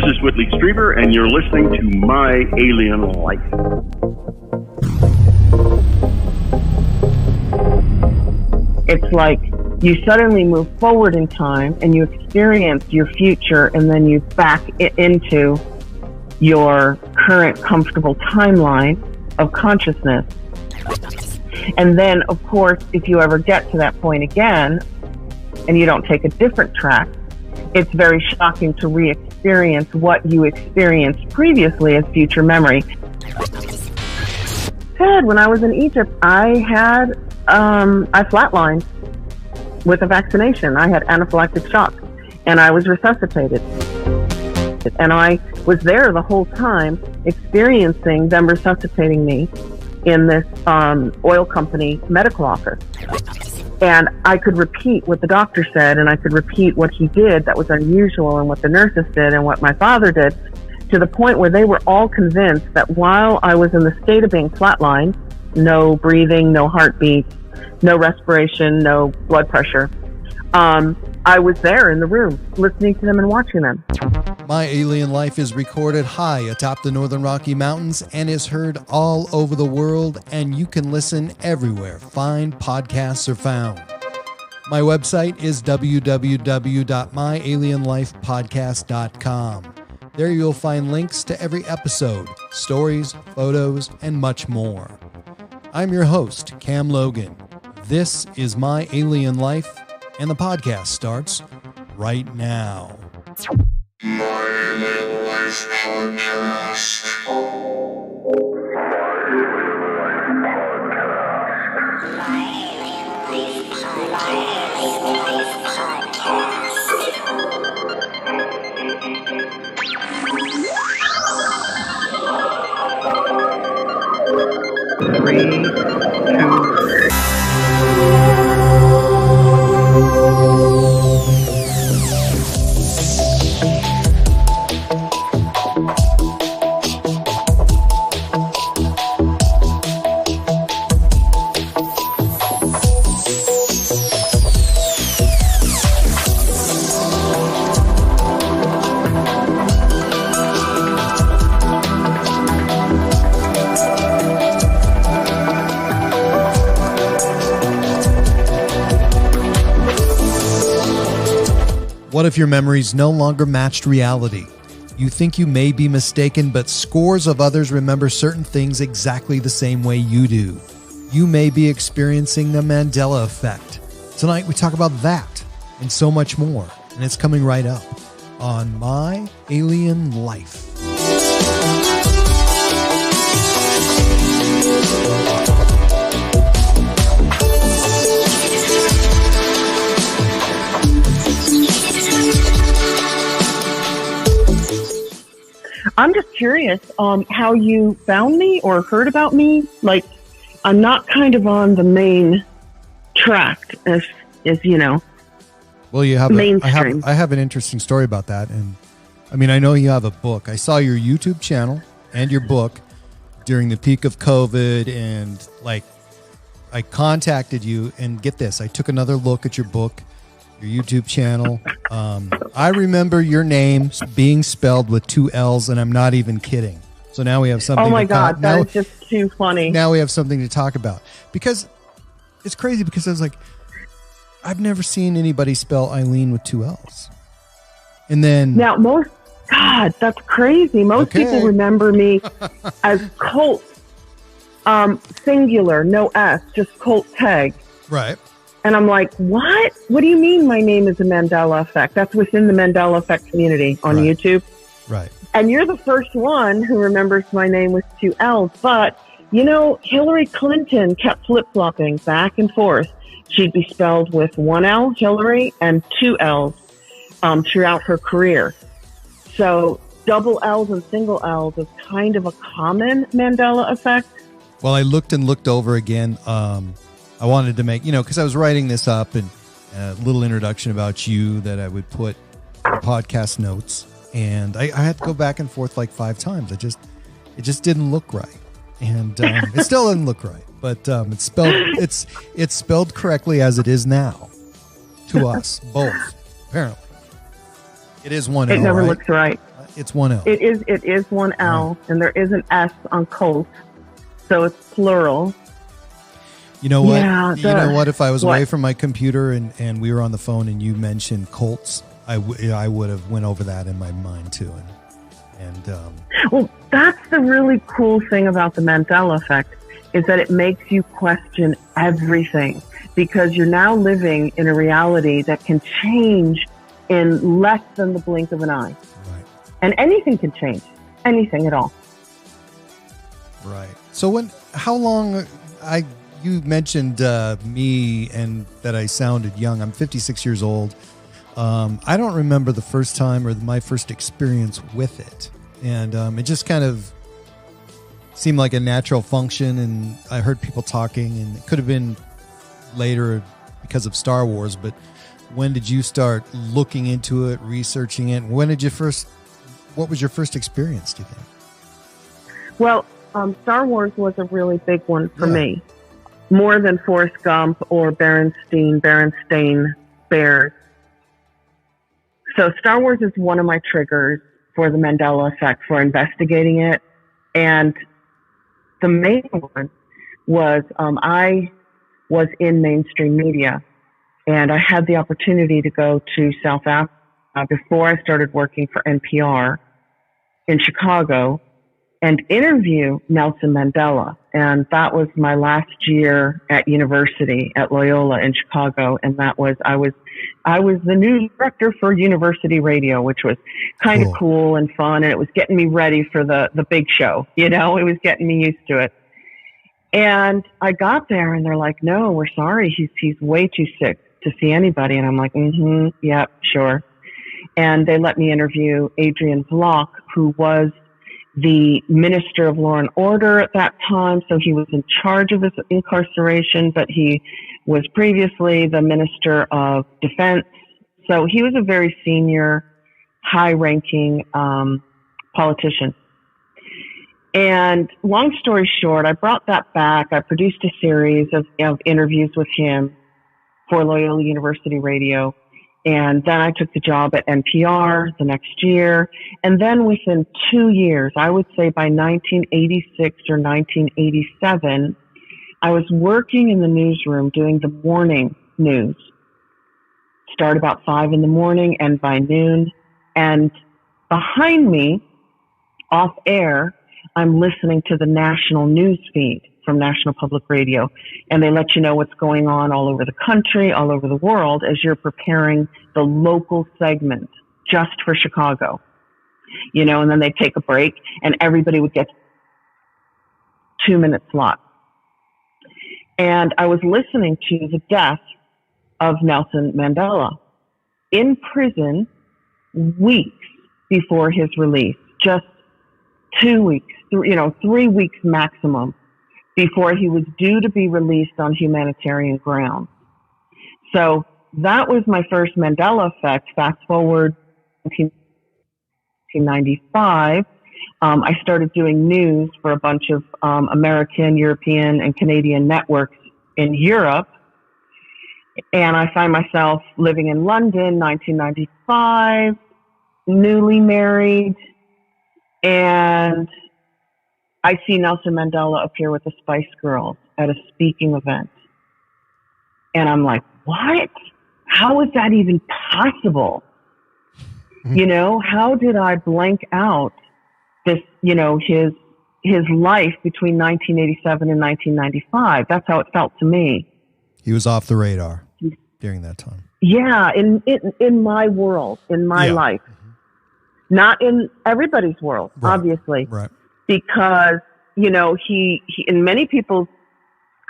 is Whitley Strieber, and you're listening to My Alien Life. It's like you suddenly move forward in time and you experience your future, and then you back into your current comfortable timeline of consciousness. And then, of course, if you ever get to that point again and you don't take a different track, it's very shocking to re-experience what you experienced previously as future memory. Ted, when I was in Egypt, I flatlined with a vaccination. I had anaphylactic shock, and I was resuscitated. And I was there the whole time experiencing them resuscitating me in this oil company medical office. And I could repeat what the doctor said, and I could repeat what he did that was unusual, and what the nurses did, and what my father did, to the point where they were all convinced that while I was in the state of being flatlined, no breathing, no heartbeat, no respiration, no blood pressure, I was there in the room listening to them and watching them. My Alien Life is recorded high atop the Northern Rocky Mountains and is heard all over the world, and you can listen everywhere fine podcasts are found. My website is www.myalienlifepodcast.com. There you'll find links to every episode, stories, photos, and much more. I'm your host, Cam Logan. This is My Alien Life, and the podcast starts right now. My Alien Life Podcast. Three, two. What if your memories no longer matched reality? You think you may be mistaken, but scores of others remember certain things exactly the same way you do. You may be experiencing the Mandela effect. Tonight we talk about that and so much more, and it's coming right up on My Alien Life. I'm just curious how you found me or heard about me. Like, I'm not kind of on the main track, as you know. Well, you have mainstream. I have an interesting story about that, and I mean, I know you have a book. I saw your YouTube channel and your book during the peak of COVID, and like, I contacted you, and get this, I took another look at your book, your YouTube channel. I remember your name being spelled with 2 L's, and I'm not even kidding. So now we have something. Oh my God, that is just too funny. Now we have something to talk about, because it's crazy, because I was like, I've never seen anybody spell Eileen with 2 L's. And then now God, that's crazy. Most people remember me as Colts, singular, no S, just Colt Tag. Right. And I'm like, what? What do you mean my name is a Mandela Effect? That's within the Mandela Effect community on YouTube. Right. And you're the first one who remembers my name with 2 L's. But, you know, Hillary Clinton kept flip-flopping back and forth. She'd be spelled with 1 L, Hillary, and 2 L's throughout her career. So double L's and single L's is kind of a common Mandela Effect. Well, I looked over again. I wanted to make, because I was writing this up, and a little introduction about you that I would put in podcast notes, and I had to go back and forth like 5 times. It just didn't look right, and it still didn't look right. But it's spelled correctly as it is now to us both. Apparently, it is 1 L. It never right? looks right. It's one L. It is one L, and there is an S on Colts, so it's plural. You know what? Yeah, you know what? If I was away from my computer and we were on the phone and you mentioned Colts, I would have went over that in my mind too. Well, that's the really cool thing about the Mandela effect, is that it makes you question everything, because you're now living in a reality that can change in less than the blink of an eye. Right. And anything can change. Anything at all. Right. So how long, you mentioned me and that I sounded young. I'm 56 years old. I don't remember the first time or my first experience with it. And it just kind of seemed like a natural function. And I heard people talking, and it could have been later because of Star Wars. But when did you start looking into it, researching it? What was your first experience, do you think? Well, Star Wars was a really big one for me. More than Forrest Gump or Berenstain Bears. So Star Wars is one of my triggers for the Mandela effect, for investigating it. And the main one was I was in mainstream media, and I had the opportunity to go to South Africa before I started working for NPR in Chicago and interview Nelson Mandela. And that was my last year at university at Loyola in Chicago. And I was the news director for university radio, which was kind of cool and fun. And it was getting me ready for the big show. It was getting me used to it. And I got there and they're like, no, we're sorry. He's way too sick to see anybody. And I'm like, yep, sure. And they let me interview Adrian Vlok, who was the Minister of Law and Order at that time. So he was in charge of his incarceration, but he was previously the Minister of Defense. So he was a very senior, high-ranking politician. And long story short, I brought that back. I produced a series of interviews with him for Loyola University Radio. And then I took the job at NPR the next year. And then within 2 years, I would say by 1986 or 1987, I was working in the newsroom doing the morning news. Start about 5 in the morning and by noon. And behind me, off air, I'm listening to the national news feed from National Public Radio. And they let you know what's going on all over the country, all over the world, as you're preparing the local segment just for Chicago. And then they'd take a break and everybody would get 2-minute slot. And I was listening to the death of Nelson Mandela in prison weeks before his release, just 2 weeks, 3 weeks maximum before he was due to be released on humanitarian grounds. So that was my first Mandela effect. Fast forward 1995, I started doing news for a bunch of American, European, and Canadian networks in Europe. And I find myself living in London, 1995, newly married, and I see Nelson Mandela appear with the Spice Girls at a speaking event. And I'm like, what? How is that even possible? How did I blank out this, his life between 1987 and 1995? That's how it felt to me. He was off the radar during that time. Yeah, in my world, in my life. Not in everybody's world, obviously. Right. Because, he in many people's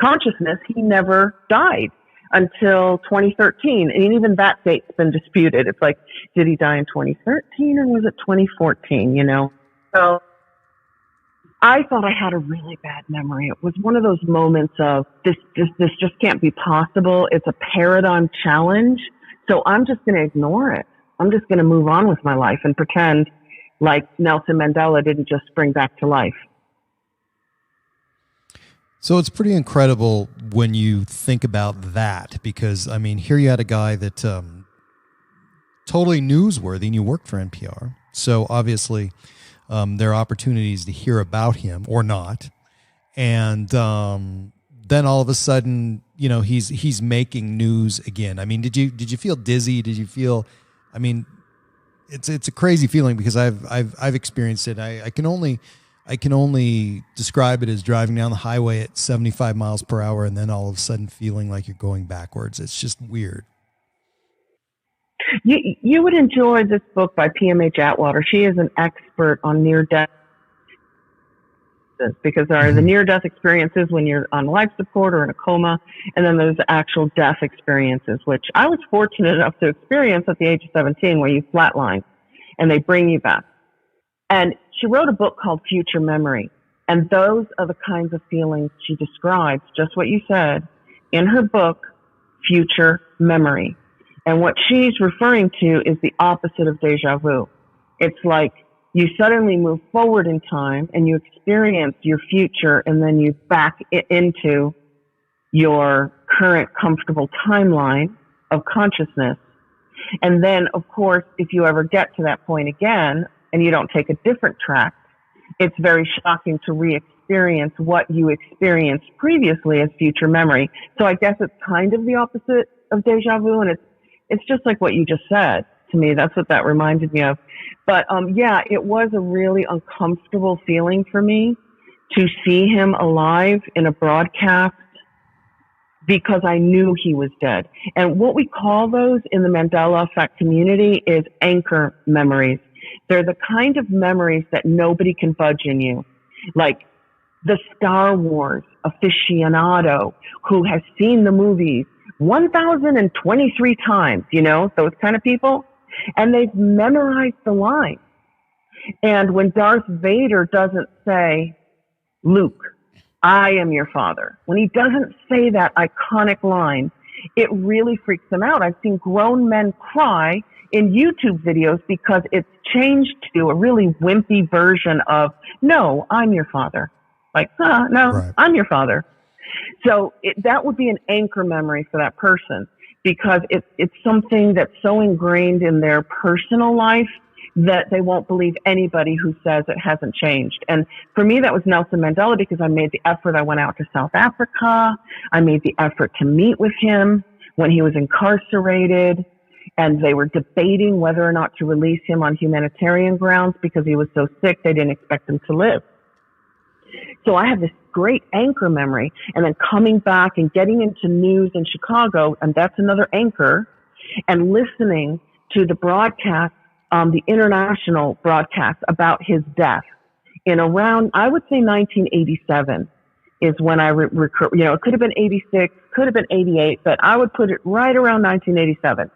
consciousness, he never died until 2013. And even that date's been disputed. It's like, did he die in 2013 or was it 2014, So I thought I had a really bad memory. It was one of those moments of this just can't be possible. It's a paradigm challenge. So I'm just going to ignore it. I'm just going to move on with my life and pretend like Nelson Mandela didn't just spring back to life. So it's pretty incredible when you think about that, because, here you had a guy that totally newsworthy, and you worked for NPR. So obviously, there are opportunities to hear about him or not. And then all of a sudden, you know, he's making news again. I mean, did you feel dizzy? Did you feel? I mean, it's a crazy feeling because I've experienced it. I can only describe it as driving down the highway at 75 miles per hour and then all of a sudden feeling like you're going backwards. It's just weird. You would enjoy this book by PMH Atwater. She is an expert on near-death, because there are the near-death experiences when you're on life support or in a coma, and then there's actual death experiences, which I was fortunate enough to experience at the age of 17, where you flatline and they bring you back. And she wrote a book called Future Memory, and those are the kinds of feelings she describes, just what you said, in her book, Future Memory. And what she's referring to is the opposite of deja vu. It's like you suddenly move forward in time and you experience your future, and then you back into your current comfortable timeline of consciousness. And then, of course, if you ever get to that point again and you don't take a different track, it's very shocking to re-experience what you experienced previously as future memory. So I guess it's kind of the opposite of deja vu, and it's just like what you just said to me. That's what that reminded me of. But yeah, it was a really uncomfortable feeling for me to see him alive in a broadcast, because I knew he was dead. And what we call those in the Mandela effect community is anchor memories. They're the kind of memories that nobody can budge in you. Like the Star Wars aficionado who has seen the movies 1,023 times, you know, those kind of people. And they've memorized the line. And when Darth Vader doesn't say, Luke, I am your father, when he doesn't say that iconic line, it really freaks them out. I've seen grown men cry in YouTube videos because it's changed to a really wimpy version of, no, I'm your father. Like, no, right. I'm your father. So that would be an anchor memory for that person, because it's something that's so ingrained in their personal life that they won't believe anybody who says it hasn't changed. And for me, that was Nelson Mandela, because I made the effort. I went out to South Africa. I made the effort to meet with him when he was incarcerated, and they were debating whether or not to release him on humanitarian grounds because he was so sick they didn't expect him to live. So I have this great anchor memory, and then coming back and getting into news in Chicago, and that's another anchor, and listening to the broadcast, the international broadcast about his death in around, I would say 1987 is when I you know, it could have been 86, could have been 88, but I would put it right around 1987.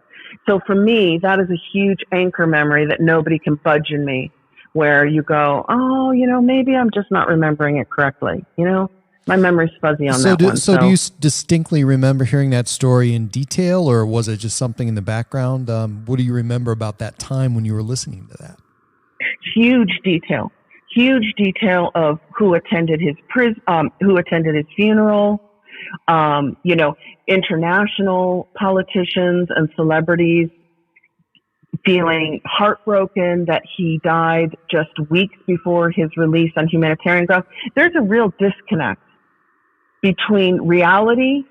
So for me, that is a huge anchor memory that nobody can budge in me, where you go, oh, you know, maybe I'm just not remembering it correctly. You know, my memory's fuzzy on that one. So do you distinctly remember hearing that story in detail, or was it just something in the background? What do you remember about that time when you were listening to that? Huge detail of who attended his funeral. You know, international politicians and celebrities feeling heartbroken that he died just weeks before his release on humanitarian grounds. There's a real disconnect between reality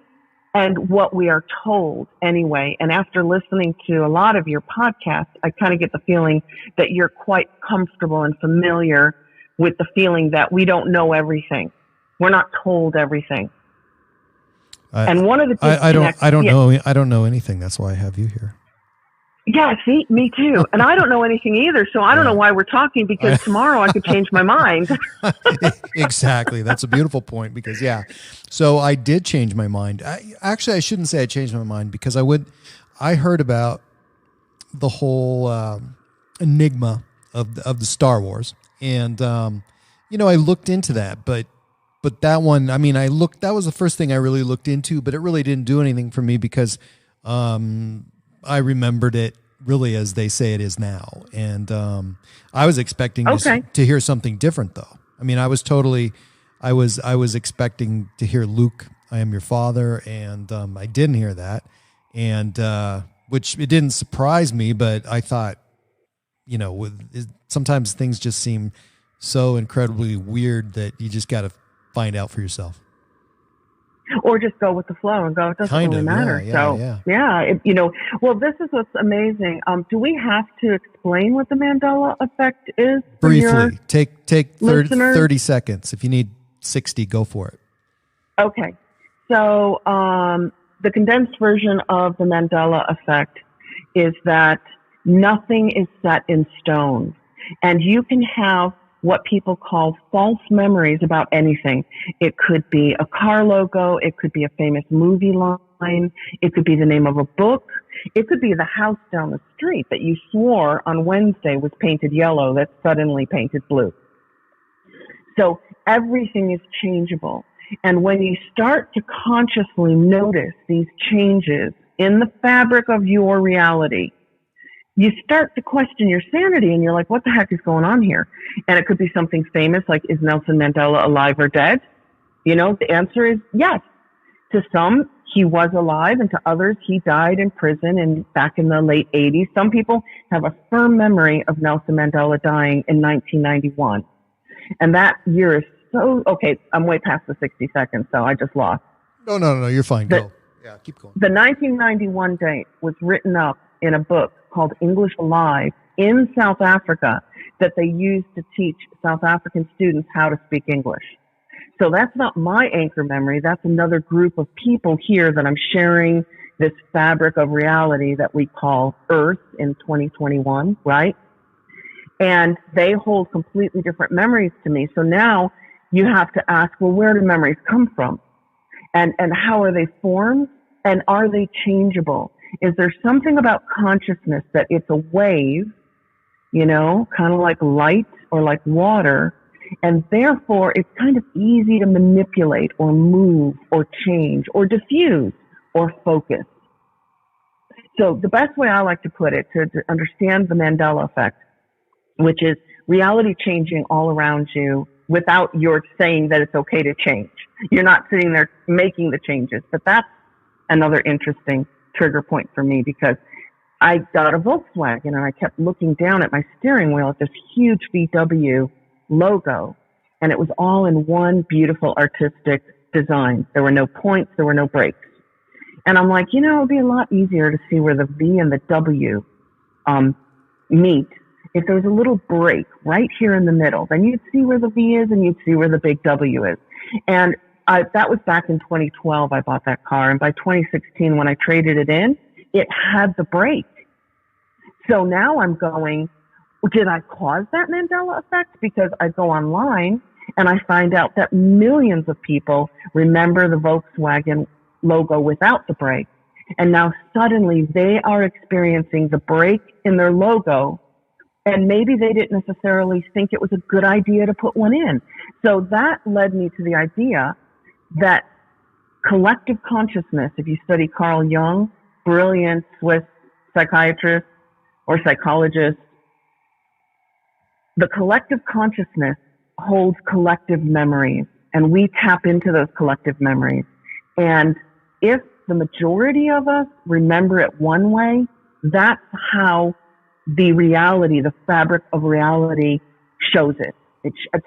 and what we are told anyway. And after listening to a lot of your podcasts, I kind of get the feeling that you're quite comfortable and familiar with the feeling that we don't know everything. We're not told everything. And one of the I don't know anything. That's why I have you here. Yeah, see, me too. And I don't know anything either, so I don't know why we're talking, because tomorrow I could change my mind. Exactly. That's a beautiful point, because, yeah. So I did change my mind. Actually, I shouldn't say I changed my mind, because I heard about the whole enigma of the Star Wars. And, you know, I looked into that, but that one, I mean, that was the first thing I really looked into, but it really didn't do anything for me, because I remembered it really as they say it is now. And I was expecting to hear something different, though. I mean, I was expecting to hear Luke, I am your father, and I didn't hear that. And which it didn't surprise me, but I thought, sometimes things just seem so incredibly weird that you just got to find out for yourself. Or just go with the flow and go, it doesn't really matter. Well, this is what's amazing. Do we have to explain what the Mandela effect is? Briefly, take 30 seconds. If you need 60, go for it. Okay. So the condensed version of the Mandela effect is that nothing is set in stone. And you can have what people call false memories about anything. It could be a car logo. It could be a famous movie line. It could be the name of a book. It could be the house down the street that you swore on Wednesday was painted yellow that's suddenly painted blue. So everything is changeable. And when you start to consciously notice these changes in the fabric of your reality, you start to question your sanity and you're like, what the heck is going on here? And it could be something famous like, is Nelson Mandela alive or dead? The answer is yes. To some, he was alive, and to others, he died in prison and back in the late 80s. Some people have a firm memory of Nelson Mandela dying in 1991. And that year is okay, I'm way past the 60 seconds, so I just lost. No, you're fine. Go. Yeah, keep going. The 1991 date was written up in a book called English Alive in South Africa that they used to teach South African students how to speak English. So that's not my anchor memory. That's another group of people here that I'm sharing this fabric of reality that we call Earth in 2021, right? And they hold completely different memories to me. So now you have to ask, well, where do memories come from? And how are they formed? And are they changeable? Is there something about consciousness that it's a wave, kind of like light or like water, and therefore it's kind of easy to manipulate or move or change or diffuse or focus. So the best way I like to put it to understand the Mandela effect, which is reality changing all around you without your saying that it's okay to change. You're not sitting there making the changes, but that's another interesting trigger point for me because I got a Volkswagen and I kept looking down at my steering wheel at this huge VW logo, and it was all in one beautiful artistic design. There were no points, there were no breaks. And I'm like, it would be a lot easier to see where the V and the W meet if there was a little break right here in the middle. Then you'd see where the V is and you'd see where the big W is. And that was back in 2012 I bought that car. And by 2016, when I traded it in, it had the break. So now I'm going, did I cause that Mandela effect? Because I go online and I find out that millions of people remember the Volkswagen logo without the break. And now suddenly they are experiencing the break in their logo. And maybe they didn't necessarily think it was a good idea to put one in. So that led me to the idea that collective consciousness, if you study Carl Jung, brilliant Swiss psychiatrist or psychologist, the collective consciousness holds collective memories, and we tap into those collective memories. And if the majority of us remember it one way, that's how the reality, the fabric of reality shows it.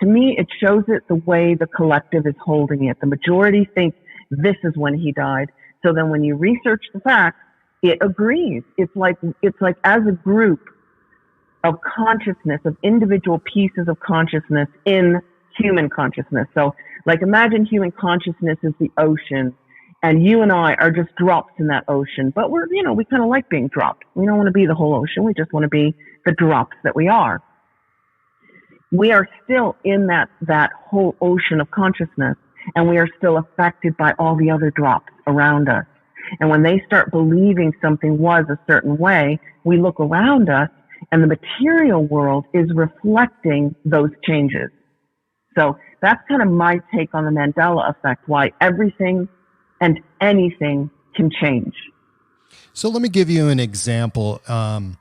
To me, it shows it the way the collective is holding it. The majority think this is when he died. So then when you research the facts, it agrees. It's like as a group of consciousness, of individual pieces of consciousness in human consciousness. So like imagine human consciousness is the ocean, and you and I are just drops in that ocean. But we kind of like being dropped. We don't want to be the whole ocean. We just want to be the drops that we are. We are still in that whole ocean of consciousness, and we are still affected by all the other drops around us. And when they start believing something was a certain way, we look around us, and the material world is reflecting those changes. So that's kind of my take on the Mandela effect, why everything and anything can change. So let me give you an example. And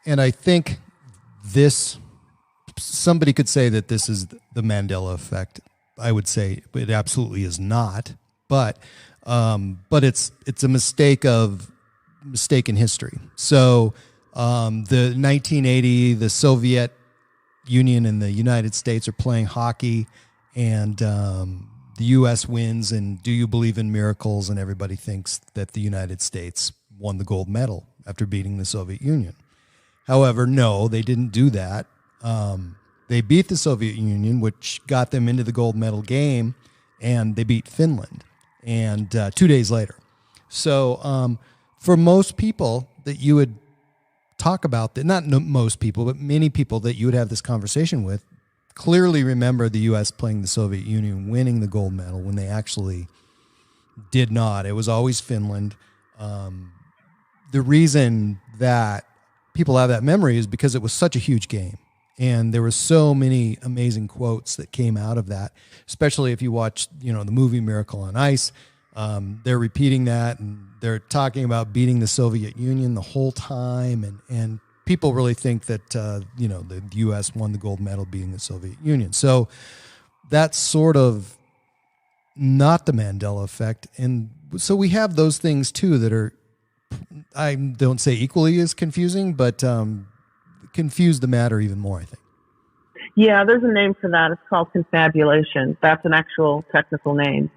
I think somebody could say that this is the Mandela effect. I would say it absolutely is not, but it's a mistake in history. So The 1980, the Soviet Union and the United States are playing hockey, and the U.S. wins. And do you believe in miracles? And everybody thinks that the United States won the gold medal after beating the Soviet Union. However, no, they didn't do that. They beat the Soviet Union, which got them into the gold medal game, and they beat Finland, and 2 days later. So for most people that you would talk about, that not most people, but many people that you would have this conversation with, clearly remember the U.S. playing the Soviet Union, winning the gold medal when they actually did not. It was always Finland. The reason that people have that memory is because it was such a huge game. And there were so many amazing quotes that came out of that, especially if you watch, the movie Miracle on Ice. They're repeating that, and they're talking about beating the Soviet Union the whole time. And people really think that, the U.S. won the gold medal beating the Soviet Union. So that's sort of not the Mandela effect. And so we have those things too that are, I don't say equally as confusing, but confuse the matter even more, I think. Yeah, there's a name for that. It's called confabulation. That's an actual technical name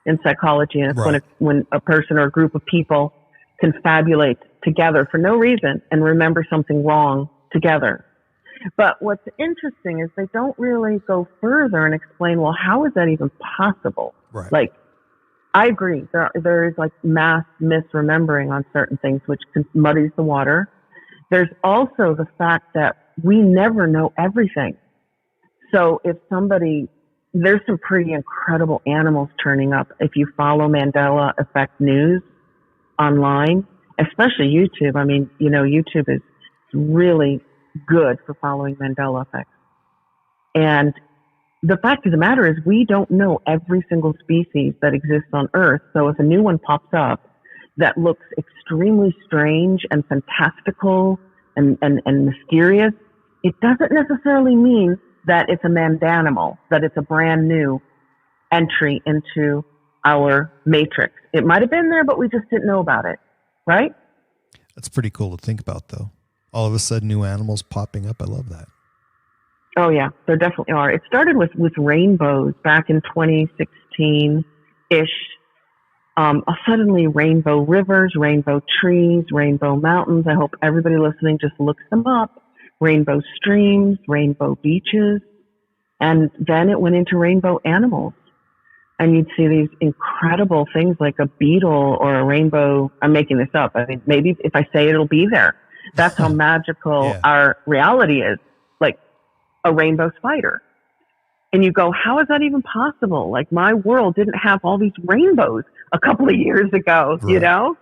in psychology. And it's Right. when a person or a group of people confabulate together for no reason and remember something wrong together. But what's interesting is they don't really go further and explain, well, how is that even possible? Right. Like, I agree. There is like mass misremembering on certain things, which muddies the water. There's also the fact that we never know everything. So if there's some pretty incredible animals turning up. If you follow Mandela Effect News online, especially YouTube. I mean, YouTube is really good for following Mandela Effect. And the fact of the matter is we don't know every single species that exists on Earth. So if a new one pops up that looks extremely strange and fantastical and mysterious, it doesn't necessarily mean that it's a mandanimal, that it's a brand new entry into our matrix. It might have been there, but we just didn't know about it, right? That's pretty cool to think about, though. All of a sudden, new animals popping up. I love that. Oh, yeah, there definitely are. It started with rainbows back in 2016-ish. Suddenly rainbow rivers, rainbow trees, rainbow mountains. I hope everybody listening just looks them up. Rainbow streams, rainbow beaches. And then it went into rainbow animals. And you'd see these incredible things like a beetle or a rainbow. I'm making this up. I mean, maybe if I say it, it'll be there. That's how magical our reality is. Like a rainbow spider. And you go, how is that even possible? Like my world didn't have all these rainbows a couple of years ago, Right.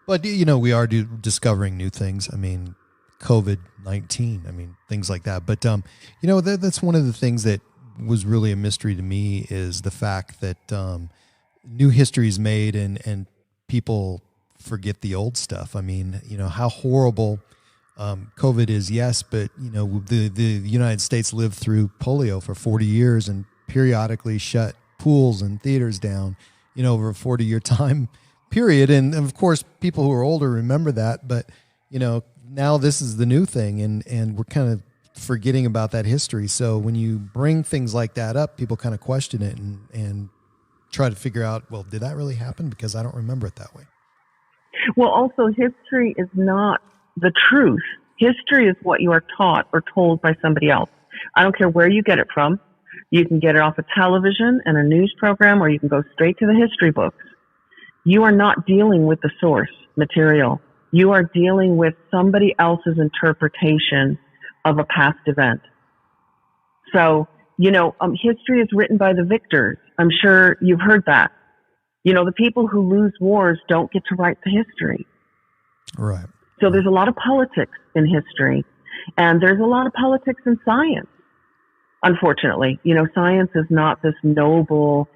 But, we are discovering new things. I mean, COVID-19, things like that. But, that's one of the things that was really a mystery to me is the fact that new history is made and people forget the old stuff. I mean, how horrible COVID is, yes, but, the United States lived through polio for 40 years and periodically shut pools and theaters down, over a 40-year time period. And of course, people who are older remember that, but, now this is the new thing and we're kind of forgetting about that history. So when you bring things like that up, people kind of question it and try to figure out, well, did that really happen? Because I don't remember it that way. Well, also history is not the truth. History is what you are taught or told by somebody else. I don't care where you get it from. You can get it off of television and a news program, or you can go straight to the history books. You are not dealing with the source material. You are dealing with somebody else's interpretation of a past event. So, history is written by the victors. I'm sure you've heard that. The people who lose wars don't get to write the history. Right. So there's a lot of politics in history, and there's a lot of politics in science. Unfortunately, science is not this noble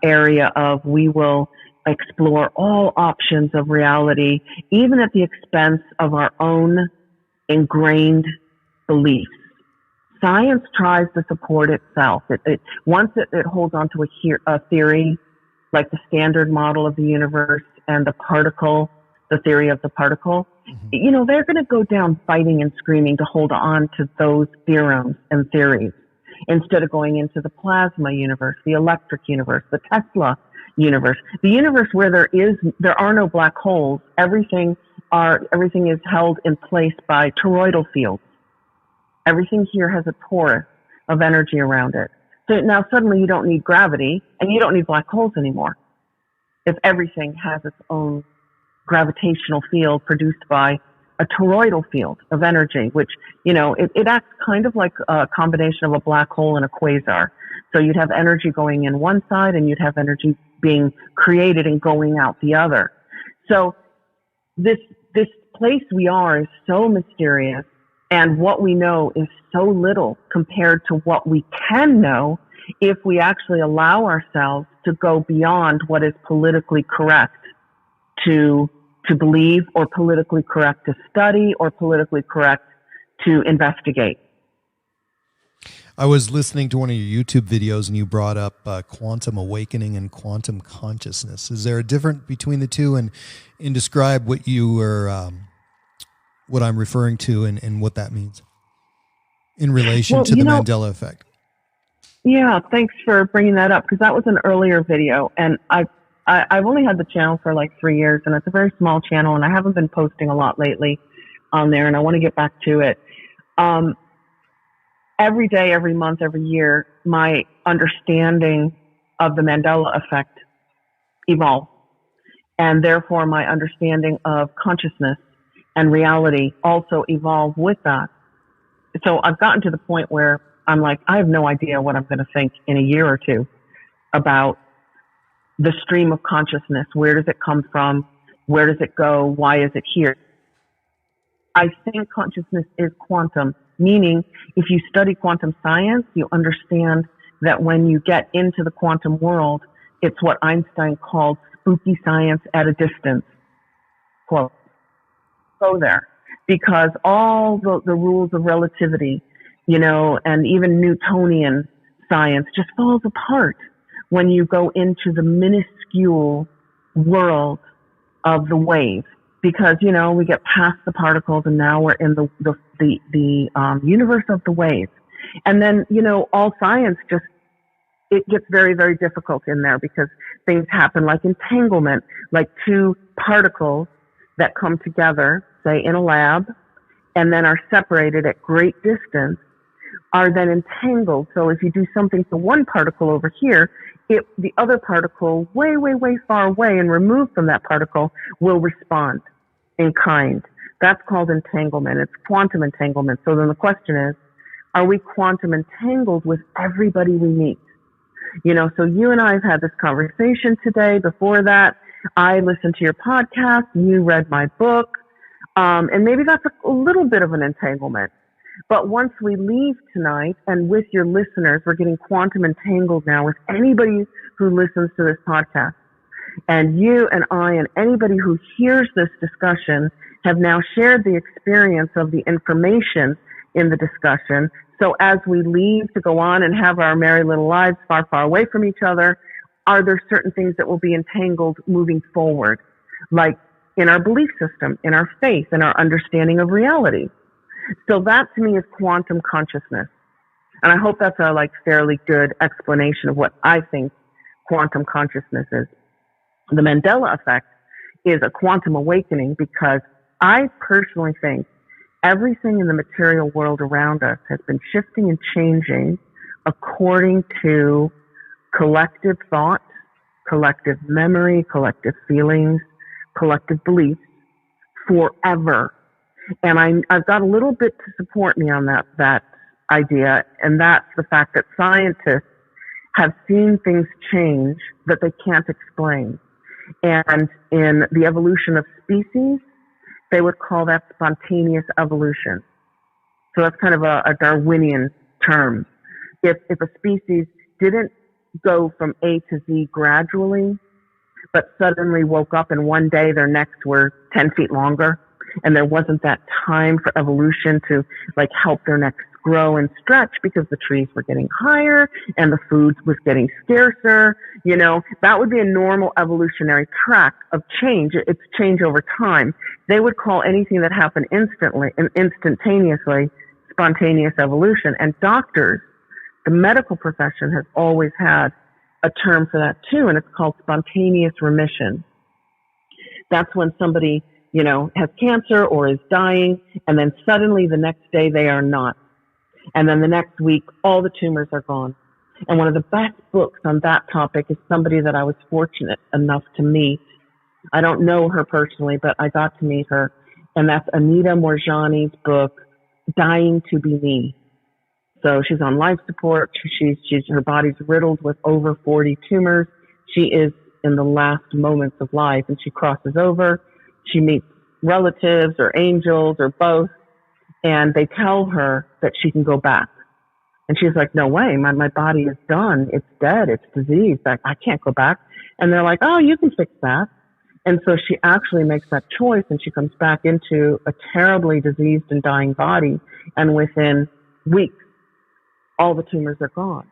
area of we will explore all options of reality, even at the expense of our own ingrained beliefs. Science tries to support itself. Once it holds on to a theory, like the standard model of the universe and the particle the theory of the particle, they're going to go down fighting and screaming to hold on to those theorems and theories instead of going into the plasma universe, the electric universe, the Tesla universe, the universe where there are no black holes. Everything is held in place by toroidal fields. Everything here has a torus of energy around it. So now suddenly you don't need gravity and you don't need black holes anymore. If everything has its own gravitational field produced by a toroidal field of energy, which, it acts kind of like a combination of a black hole and a quasar. So you'd have energy going in one side and you'd have energy being created and going out the other. So this place we are is so mysterious, and what we know is so little compared to what we can know if we actually allow ourselves to go beyond what is politically correct to believe, or politically correct to study, or politically correct to investigate. I was listening to one of your YouTube videos and you brought up quantum awakening and quantum consciousness. Is there a difference between the two? And describe what you were, what I'm referring to and what that means in relation to the Mandela effect. Yeah, thanks for bringing that up, because that was an earlier video, and I've only had the channel for like 3 years, and it's a very small channel, and I haven't been posting a lot lately on there, and I want to get back to it. Every day, every month, every year, my understanding of the Mandela effect evolves, and therefore my understanding of consciousness and reality also evolve with that. So I've gotten to the point where I'm like, I have no idea what I'm going to think in a year or two about the stream of consciousness. Where does it come from? Where does it go? Why is it here? I think consciousness is quantum, meaning if you study quantum science, you understand that when you get into the quantum world, it's what Einstein called spooky science at a distance. Quote. Go there. Because all the rules of relativity, and even Newtonian science just falls apart when you go into the minuscule world of the wave. Because, we get past the particles and now we're in the universe of the wave. And then, all science it gets very, very difficult in there because things happen like entanglement, like two particles that come together, say in a lab, and then are separated at great distance, are then entangled. So if you do something to one particle over here, the other particle way, way, way far away and removed from that particle will respond in kind. That's called entanglement. It's quantum entanglement. So then the question is, are we quantum entangled with everybody we meet? So you and I have had this conversation today. Before that, I listened to your podcast. You read my book. And maybe that's a little bit of an entanglement. But once we leave tonight, and with your listeners, we're getting quantum entangled now with anybody who listens to this podcast. And you and I and anybody who hears this discussion have now shared the experience of the information in the discussion. So as we leave to go on and have our merry little lives far, far away from each other, are there certain things that will be entangled moving forward? Like in our belief system, in our faith, in our understanding of reality. So that to me is quantum consciousness. And I hope that's a fairly good explanation of what I think quantum consciousness is. The Mandela effect is a quantum awakening because I personally think everything in the material world around us has been shifting and changing according to collective thought, collective memory, collective feelings, collective beliefs forever. And I've got a little bit to support me on that idea, and that's the fact that scientists have seen things change that they can't explain. And in the evolution of species, they would call that spontaneous evolution. So that's kind of a Darwinian term. If a species didn't go from A to Z gradually, but suddenly woke up and one day their necks were 10 feet longer, and there wasn't that time for evolution to help their necks grow and stretch because the trees were getting higher and the food was getting scarcer. You know, that would be a normal evolutionary track of change. It's change over time. They would call anything that happened instantly and instantaneously spontaneous evolution. And doctors, the medical profession, has always had a term for that too, and it's called spontaneous remission. That's when somebody, you know, has cancer or is dying, and then suddenly the next day they are not. And then the next week, all the tumors are gone. And one of the best books on that topic is somebody that I was fortunate enough to meet. I don't know her personally, but I got to meet her. And that's Anita Morjani's book, Dying to Be Me. So she's on life support. Her body's riddled with over 40 tumors. She is in the last moments of life, and she crosses over. She meets relatives or angels or both, and they tell her that she can go back. And she's like, no way, my body is done. It's dead. It's diseased. I can't go back. And they're like, oh, you can fix that. And so she actually makes that choice, and she comes back into a terribly diseased and dying body. And within weeks, all the tumors are gone.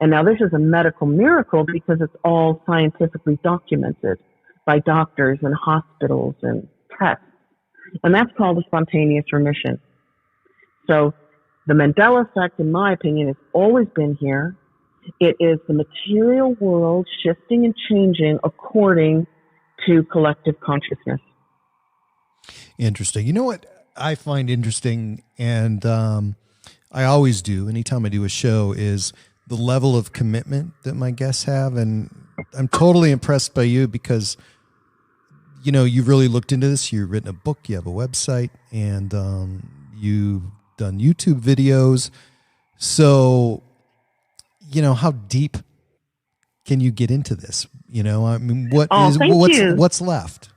And now this is a medical miracle because it's all scientifically documented by doctors and hospitals and tests. And that's called a spontaneous remission. So the Mandela effect, in my opinion, has always been here. It is the material world shifting and changing according to collective consciousness. Interesting. You know what I find interesting, and I always do anytime I do a show, is the level of commitment that my guests have. And I'm totally impressed by you because, you know, you've really looked into this. You've written a book, you have a website, and you've done YouTube videos. So, you know, how deep can you get into this? You know, I mean, what's left?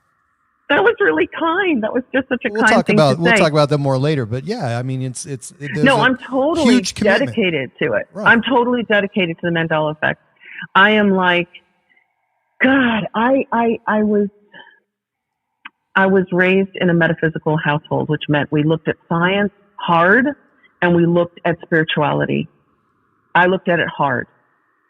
That was really kind. That was just such a kind thing to say. We'll talk about that more later. But yeah, I mean, I'm totally dedicated to it. Right. I'm totally dedicated to the Mandela effect. I am like, God, I was raised in a metaphysical household, which meant we looked at science hard and we looked at spirituality. I looked at it hard.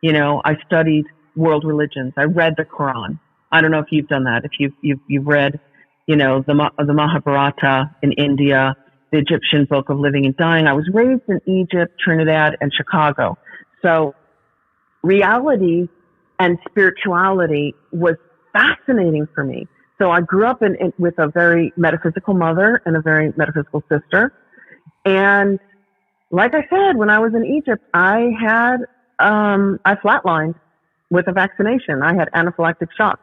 You know, I studied world religions. I read the Quran. I don't know if you've done that. If you've read, you know, the Mahabharata in India, the Egyptian book of living and dying. I was raised in Egypt, Trinidad, and Chicago. So reality and spirituality was fascinating for me. So I grew up with a very metaphysical mother and a very metaphysical sister. And like I said, when I was in Egypt, I flatlined with a vaccination. I had anaphylactic shock,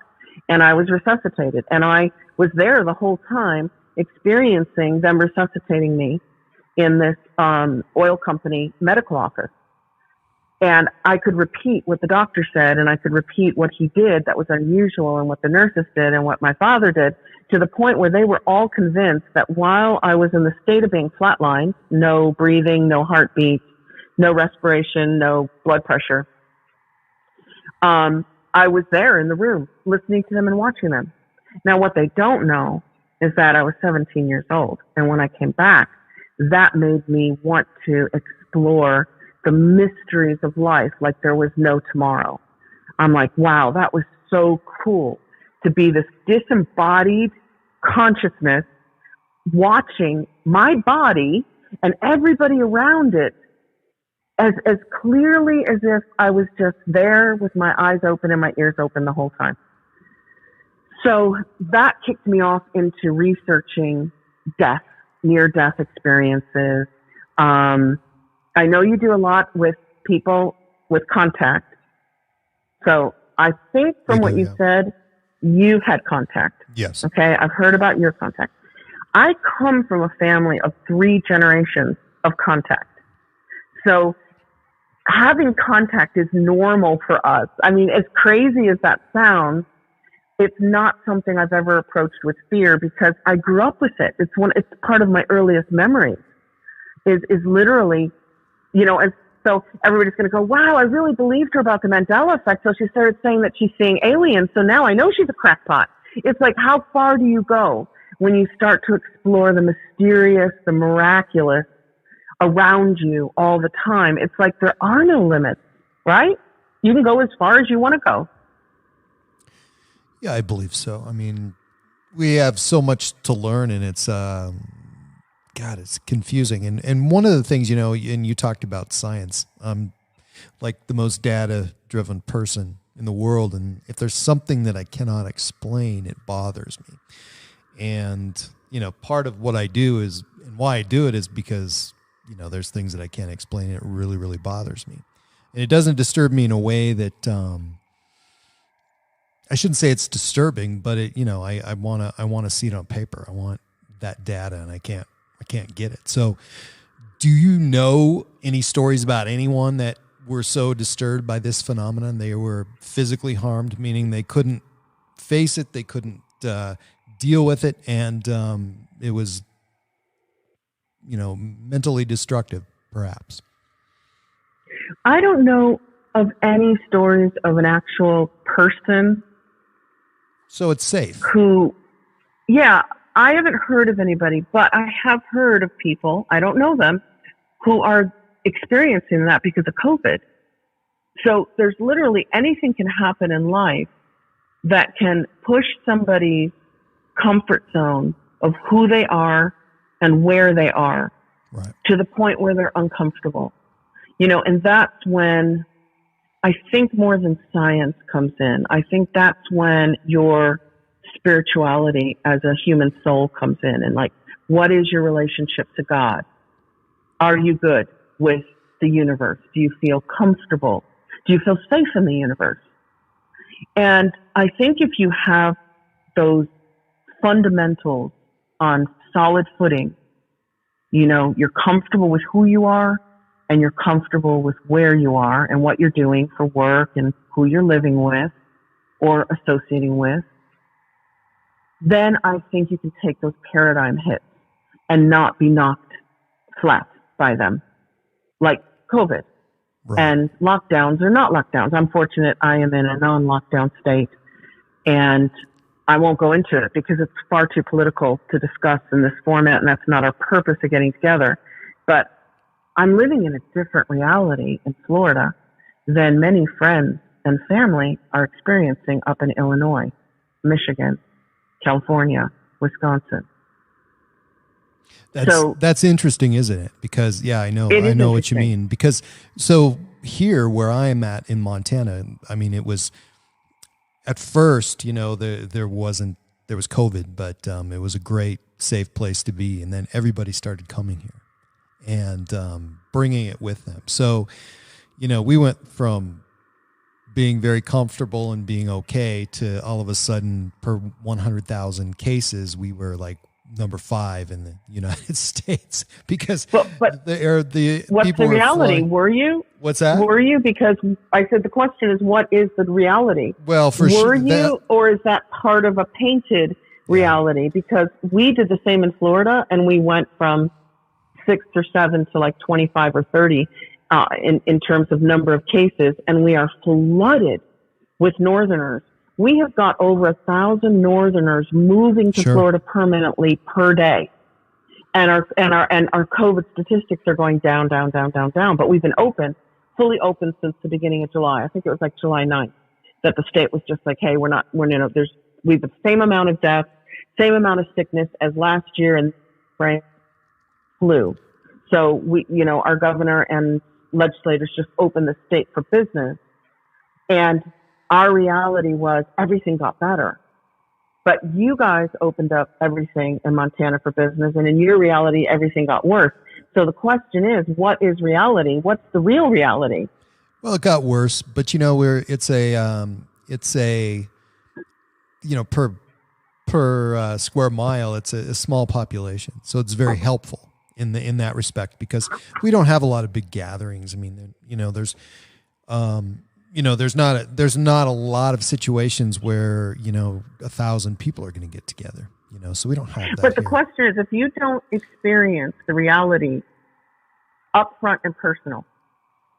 and I was resuscitated. And I was there the whole time experiencing them resuscitating me in this oil company medical office. And I could repeat what the doctor said, and I could repeat what he did that was unusual, and what the nurses did, and what my father did, to the point where they were all convinced that while I was in the state of being flatlined, no breathing, no heartbeat, no respiration, no blood pressure, I was there in the room listening to them and watching them. Now, what they don't know is that I was 17 years old. And when I came back, that made me want to explore the mysteries of life like there was no tomorrow. I'm like, wow, that was so cool to be this disembodied consciousness watching my body and everybody around it as clearly as if I was just there with my eyes open and my ears open the whole time. So that kicked me off into researching death, near-death experiences. I know you do a lot with people with contact. So I think from what you said, you've had contact. Yes. Okay, I've heard about your contact. I come from a family of 3 generations of contact. So having contact is normal for us. I mean, as crazy as that sounds, it's not something I've ever approached with fear because I grew up with it. It's part of my earliest memories is literally, you know, and so everybody's going to go, wow, I really believed her about the Mandela effect. So she started saying that she's seeing aliens. So now I know she's a crackpot. It's like, how far do you go when you start to explore the mysterious, the miraculous around you all the time. It's like there are no limits, right? You can go as far as you want to go. Yeah, I believe so. I mean, we have so much to learn, and it's God, it's confusing. And one of the things, and you talked about science. I'm like the most data-driven person in the world, and if there's something that I cannot explain, it bothers me. And part of what I do is, and why I do it is because there's things that I can't explain, and it really, really bothers me. And it doesn't disturb me in a way that I shouldn't say it's disturbing, but I want to see it on paper. I want that data, and I can't get it. So, do you know any stories about anyone that were so disturbed by this phenomenon they were physically harmed, meaning they couldn't face it, they couldn't deal with it, and it was mentally destructive, perhaps? I don't know of any stories of an actual person. So it's safe. I haven't heard of anybody, but I have heard of people, I don't know them, who are experiencing that because of COVID. So there's literally anything can happen in life that can push somebody's comfort zone of who they are and where they are, right, to the point where they're uncomfortable. And that's when I think more than science comes in. I think that's when your spirituality as a human soul comes in, and like, what is your relationship to God? Are you good with the universe? Do you feel comfortable? Do you feel safe in the universe? And I think if you have those fundamentals on solid footing, you're comfortable with who you are, and you're comfortable with where you are and what you're doing for work and who you're living with or associating with, then I think you can take those paradigm hits and not be knocked flat by them, like COVID. Right. And lockdowns or not lockdowns. I'm fortunate I am in a non-lockdown state, and I won't go into it because it's far too political to discuss in this format, and that's not our purpose of getting together. But I'm living in a different reality in Florida than many friends and family are experiencing up in Illinois, Michigan, California, Wisconsin. That's interesting, isn't it? Because I know what you mean. Because so here where I am at in Montana, I mean, it was at first, there was COVID, but it was a great, safe place to be, and then everybody started coming here and bringing it with them. So, we went from being very comfortable and being okay to all of a sudden, per 100,000 cases, we were like number 5 in the United States because but what's the reality? Were you? What's that? Were you? Because I said the question is, what is the reality? Well, for sure. Were you, or is that part of a painted reality? Because we did the same in Florida, and we went from 6 or 7 to like 25 or 30 in terms of number of cases, and we are flooded with Northerners. We have got over 1,000 Northerners moving to Florida permanently per day, and our COVID statistics are going down, down, down, down, down. But we've been fully open since the beginning of July. I think it was like July 9th that the state was just like, hey, we have the same amount of deaths, same amount of sickness as last year in spring flu. So our governor and legislators just opened the state for business, and our reality was everything got better. But you guys opened up everything in Montana for business, and in your reality, everything got worse. So the question is, what is reality? What's the real reality? Well, it got worse, but it's a per square mile, it's a small population, so it's very helpful in that respect because we don't have a lot of big gatherings. I mean, there's there's not a lot of situations where 1,000 people are going to get together. So we don't have that. But the question is, if you don't experience the reality upfront and personal,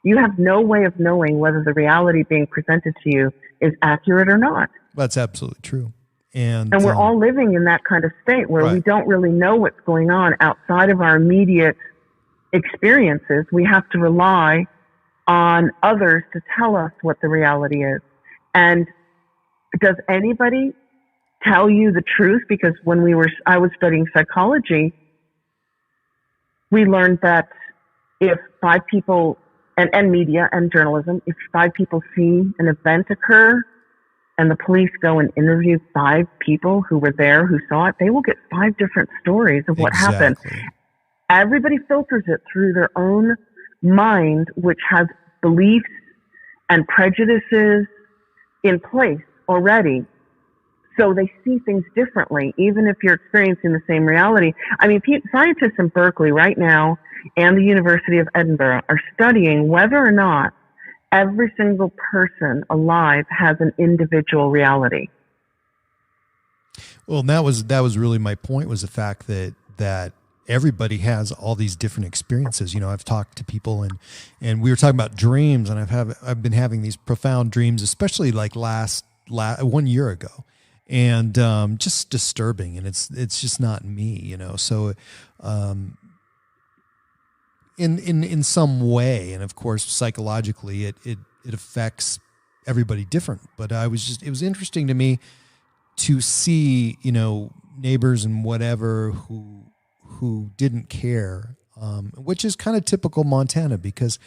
you have no way of knowing whether the reality being presented to you is accurate or not. That's absolutely true. And we're all living in that kind of state where we don't really know what's going on outside of our immediate experiences. We have to rely on others to tell us what the reality is. And does anybody tell you the truth? Because I was studying psychology, we learned that if 5 people, and media and journalism, if 5 people see an event occur and the police go and interview 5 people who were there, who saw it, they will get 5 different stories of what happened. Everybody filters it through their own mind, which has beliefs and prejudices in place already. So they see things differently, even if you're experiencing the same reality. I mean, scientists in Berkeley right now and the University of Edinburgh are studying whether or not every single person alive has an individual reality. Well, that was really my point, was the fact that everybody has all these different experiences. You know, I've talked to people and we were talking about dreams, and I've been having these profound dreams, especially like last 1 year ago. And just disturbing, and it's just not me, you know. So in some way, and of course psychologically, it affects everybody different. But it was interesting to me to see, you know, neighbors and whatever who didn't care, which is kind of typical Montana, because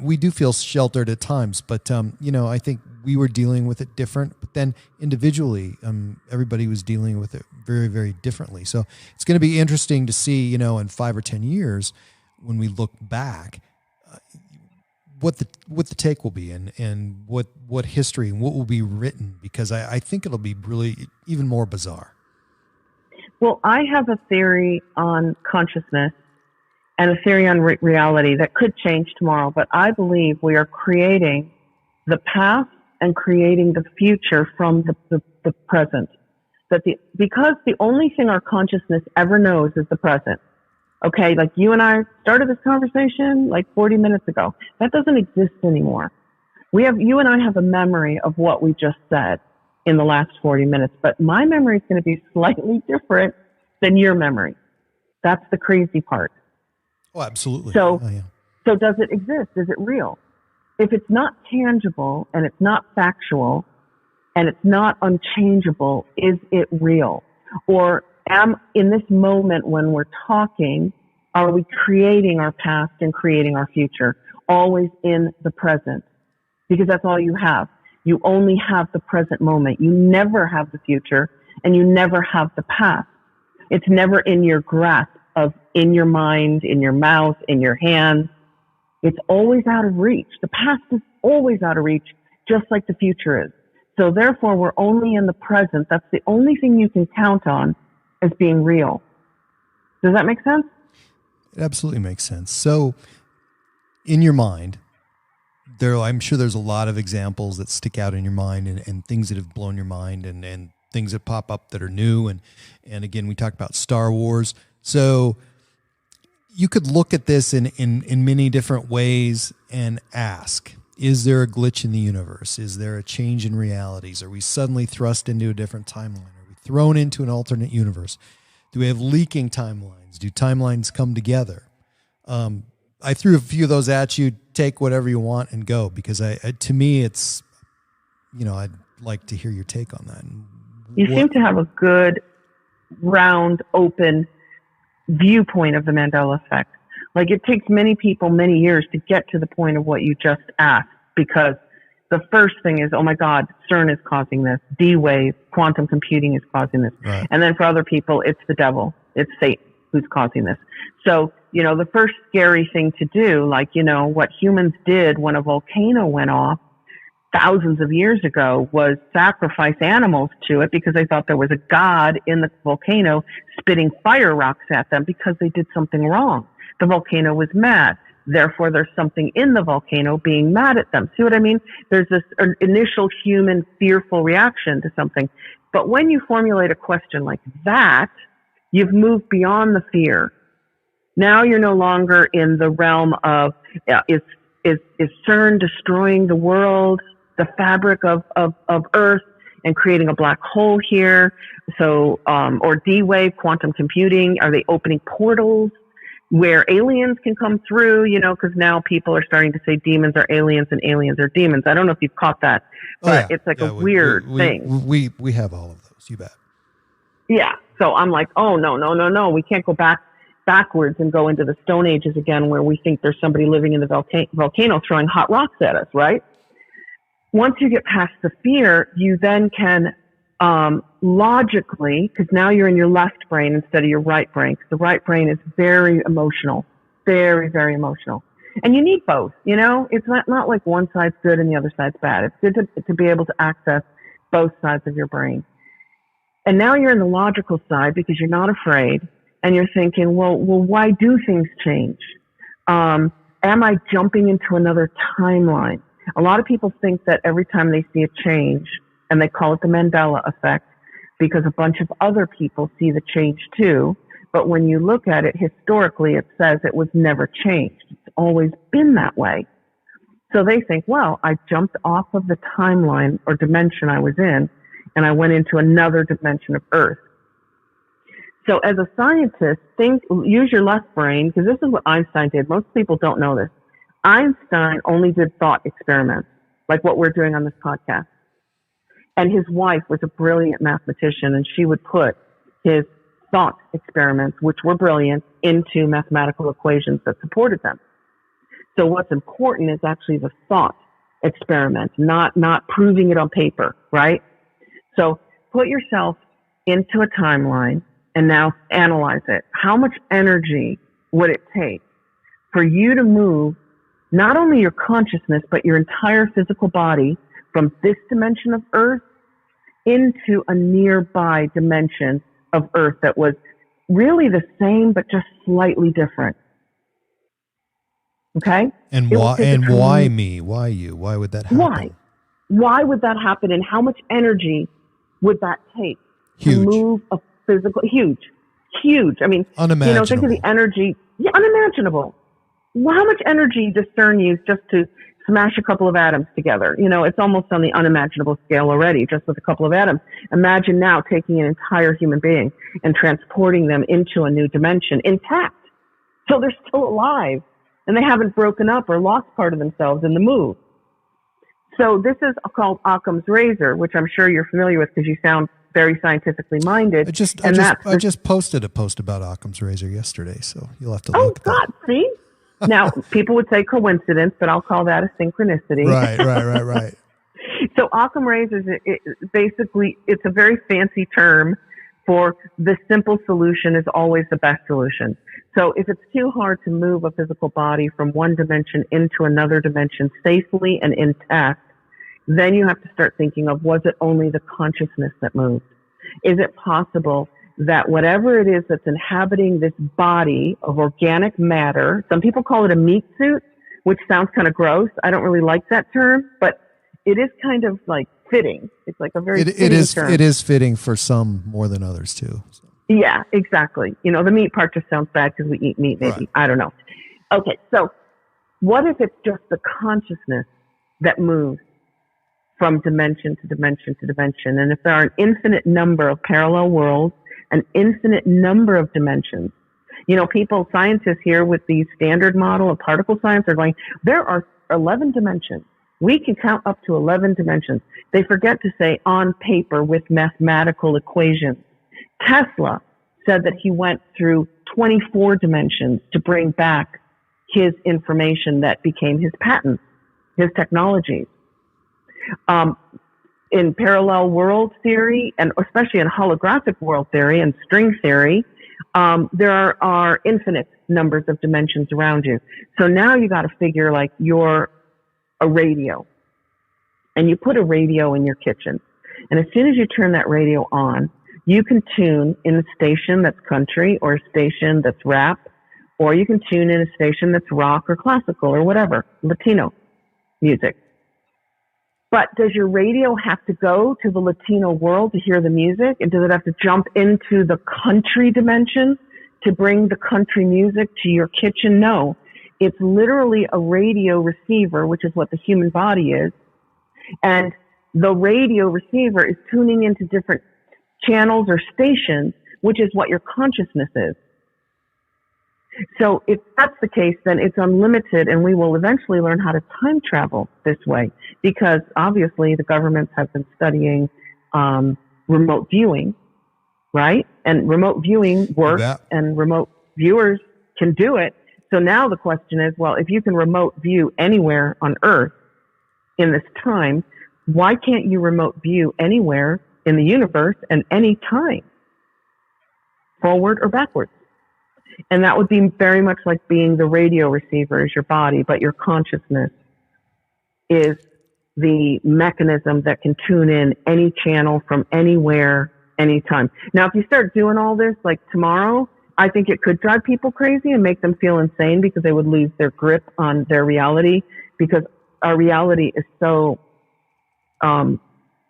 we do feel sheltered at times, but you know, I think we were dealing with it different. But then individually, everybody was dealing with it very, very differently. So it's going to be interesting to see, you know, in 5 or 10 years when we look back, what the take will be, and what history and what will be written, because I think it'll be really even more bizarre. Well, I have a theory on consciousness and a theory on reality that could change tomorrow, but I believe we are creating the past and creating the future from the present. Because the only thing our consciousness ever knows is the present. Okay, like you and I started this conversation like 40 minutes ago. That doesn't exist anymore. You and I have a memory of what we just said in the last 40 minutes, but my memory is going to be slightly different than your memory. That's the crazy part. Oh, absolutely. So, oh, yeah. So does it exist? Is it real? If it's not tangible and it's not factual and it's not unchangeable, is it real? Or in this moment when we're talking, are we creating our past and creating our future, always in the present? Because that's all you have. You only have the present moment. You never have the future, and you never have the past. It's never in your grasp in your mind, in your mouth, in your hands. It's always out of reach. The past is always out of reach, just like the future is. So therefore, we're only in the present. That's the only thing you can count on as being real. Does that make sense? It absolutely makes sense. So in your mind, I'm sure there's a lot of examples that stick out in your mind, and things that have blown your mind, and things that pop up that are new. And again, we talked about Star Wars. So you could look at this in many different ways and ask, is there a glitch in the universe? Is there a change in realities? Are we suddenly thrust into a different timeline? Are we thrown into an alternate universe? Do we have leaking timelines? Do timelines come together? I threw a few of those at you. Take whatever you want and go, because to me, it's, you know, I'd like to hear your take on that. You seem to have a good, round, open viewpoint of the Mandela effect. Like, it takes many people many years to get to the point of what you just asked, because the first thing is, oh my God, CERN is causing this. D-wave, quantum computing is causing this. Right. And then for other people, it's the devil. It's Satan who's causing this. So, you know, the first scary thing to do, like, you know, what humans did when a volcano went off thousands of years ago, was sacrifice animals to it, because they thought there was a god in the volcano spitting fire rocks at them because they did something wrong. The volcano was mad. Therefore, there's something in the volcano being mad at them. See what I mean? There's this initial human fearful reaction to something. But when you formulate a question like that, you've moved beyond the fear. Now you're no longer in the realm of, is CERN destroying the world, the fabric of Earth, and creating a black hole here? So, or D-wave, quantum computing, are they opening portals? where aliens can come through, because now people are starting to say demons are aliens and aliens are demons. I don't know if you've caught that, but it's like a weird thing. We have all of those. You bet. Yeah. So I'm like, oh, no. We can't go backwards and go into the Stone Ages again where we think there's somebody living in the volcano throwing hot rocks at us, right? Once you get past the fear, you then can logically, because now you're in your left brain instead of your right brain, because the right brain is very emotional, very, very emotional. And you need both, It's not like one side's good and the other side's bad. It's good to be able to access both sides of your brain. And now you're in the logical side because you're not afraid, and you're thinking, well, why do things change? Am I jumping into another timeline? A lot of people think that every time they see a change, and they call it the Mandela effect, because a bunch of other people see the change too. But when you look at it historically, it says it was never changed. It's always been that way. So they think, well, I jumped off of the timeline or dimension I was in, and I went into another dimension of Earth. So as a scientist, use your left brain, because this is what Einstein did. Most people don't know this. Einstein only did thought experiments, like what we're doing on this podcast. And his wife was a brilliant mathematician, and she would put his thought experiments, which were brilliant, into mathematical equations that supported them. So what's important is actually the thought experiment, not proving it on paper, right? So put yourself into a timeline and now analyze it. How much energy would it take for you to move not only your consciousness, but your entire physical body from this dimension of Earth into a nearby dimension of Earth that was really the same, but just slightly different? Okay? And why me? Why you? Why would that happen? Why would that happen? And how much energy would that take to move a physical? Huge. I mean, unimaginable. Think of the energy. Yeah, unimaginable. Well, how much energy does CERN use just to smash a couple of atoms together? It's almost on the unimaginable scale already, just with a couple of atoms. Imagine now taking an entire human being and transporting them into a new dimension intact. So they're still alive and they haven't broken up or lost part of themselves in the move. So this is called Occam's razor, which I'm sure you're familiar with because you sound very scientifically minded. I just posted a post about Occam's razor yesterday, so you'll have to look at that. Oh, God, see? Now, people would say coincidence, but I'll call that a synchronicity. Right. So Occam razors, basically, it's a very fancy term for the simple solution is always the best solution. So if it's too hard to move a physical body from one dimension into another dimension safely and intact, then you have to start thinking of, was it only the consciousness that moved? Is it possible that whatever it is that's inhabiting this body of organic matter, some people call it a meat suit, which sounds kind of gross. I don't really like that term, but it is kind of like fitting. It's like a very fitting term. It is fitting for some more than others too. So. Yeah, exactly. The meat part just sounds bad because we eat meat, maybe. Right. I don't know. Okay, so what if it's just the consciousness that moves from dimension to dimension to dimension? And if there are an infinite number of parallel worlds, an infinite number of dimensions. Scientists here with the standard model of particle science are going, there are 11 dimensions. We can count up to 11 dimensions. They forget to say on paper with mathematical equations. Tesla said that he went through 24 dimensions to bring back his information that became his patents, his technologies. In parallel world theory, and especially in holographic world theory and string theory, there are infinite numbers of dimensions around you. So now you got to figure like you're a radio, and you put a radio in your kitchen. And as soon as you turn that radio on, you can tune in a station that's country or a station that's rap, or you can tune in a station that's rock or classical or whatever, Latino music. But does your radio have to go to the Latino world to hear the music? And does it have to jump into the country dimension to bring the country music to your kitchen? No. It's literally a radio receiver, which is what the human body is. And the radio receiver is tuning into different channels or stations, which is what your consciousness is. So if that's the case, then it's unlimited, and we will eventually learn how to time travel this way, because obviously the governments have been studying remote viewing, right? And remote viewing works, and remote viewers can do it. So now the question is, well, if you can remote view anywhere on Earth in this time, why can't you remote view anywhere in the universe and any time, forward or backwards? And that would be very much like being the radio receiver is your body, but your consciousness is the mechanism that can tune in any channel from anywhere, anytime. Now, if you start doing all this like tomorrow, I think it could drive people crazy and make them feel insane because they would lose their grip on their reality, because our reality is so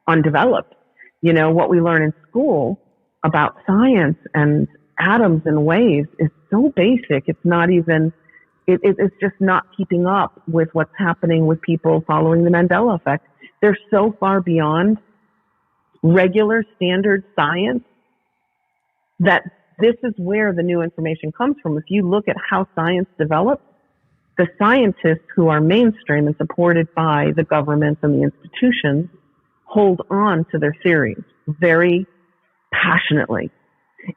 undeveloped. You know, what we learn in school about science and atoms and waves is so basic. It's not even, it's just not keeping up with what's happening with people following the Mandela effect. They're so far beyond regular standard science that this is where the new information comes from. If you look at how science develops, the scientists who are mainstream and supported by the governments and the institutions hold on to their theories very passionately.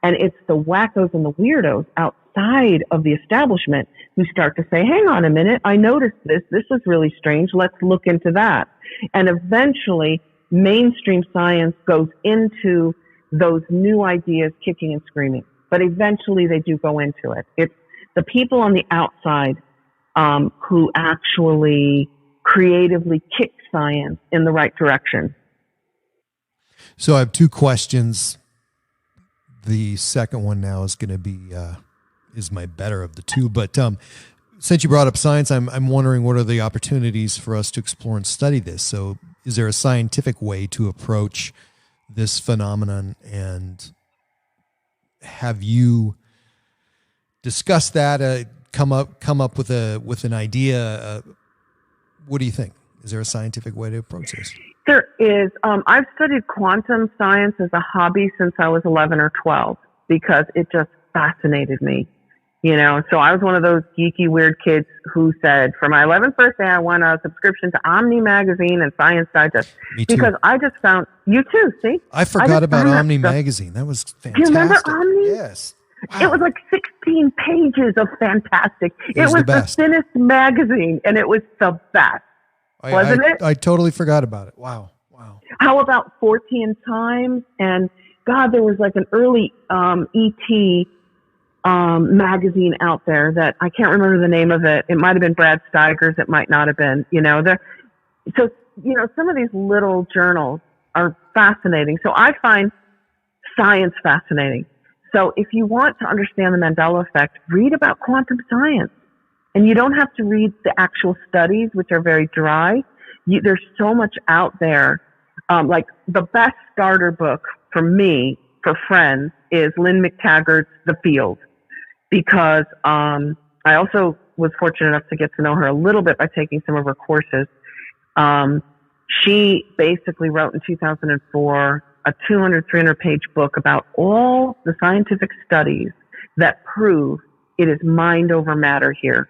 And it's the wackos and the weirdos outside of the establishment who start to say, hang on a minute, I noticed this. This is really strange. Let's look into that. And eventually, mainstream science goes into those new ideas kicking and screaming. But eventually they do go into it. It's the people on the outside who actually creatively kick science in the right direction. So I have two questions. The second one now is going to be is my better of the two. But since you brought up science, I'm wondering, what are the opportunities for us to explore and study this? So is there a scientific way to approach this phenomenon, and have you discussed that? Come up with an idea? What do you think? Is there a scientific way to approach this? There is. I've studied quantum science as a hobby since I was 11 or 12 because it just fascinated me. You know, so I was one of those geeky, weird kids who said, for my 11th birthday, I want a subscription to Omni Magazine and Science Digest. Me too. Because I just found, you too, see? I forgot about Omni Magazine. That was fantastic. Do you remember Omni? Yes. Wow. It was like 16 pages of fantastic. It was the thinnest magazine, and it was the best. Wasn't it? I totally forgot about it. Wow. How about 14 Times? And God, there was like an early E.T. Magazine out there that I can't remember the name of it. It might have been Brad Steiger's. It might not have been. You know, so you know, some of these little journals are fascinating. So I find science fascinating. So if you want to understand the Mandela effect, read about quantum science. And you don't have to read the actual studies, which are very dry. There's so much out there. Like the best starter book for me, for friends, is Lynn McTaggart's The Field. Because I also was fortunate enough to get to know her a little bit by taking some of her courses. She basically wrote in 2004 a 300-page book about all the scientific studies that prove it is mind over matter here.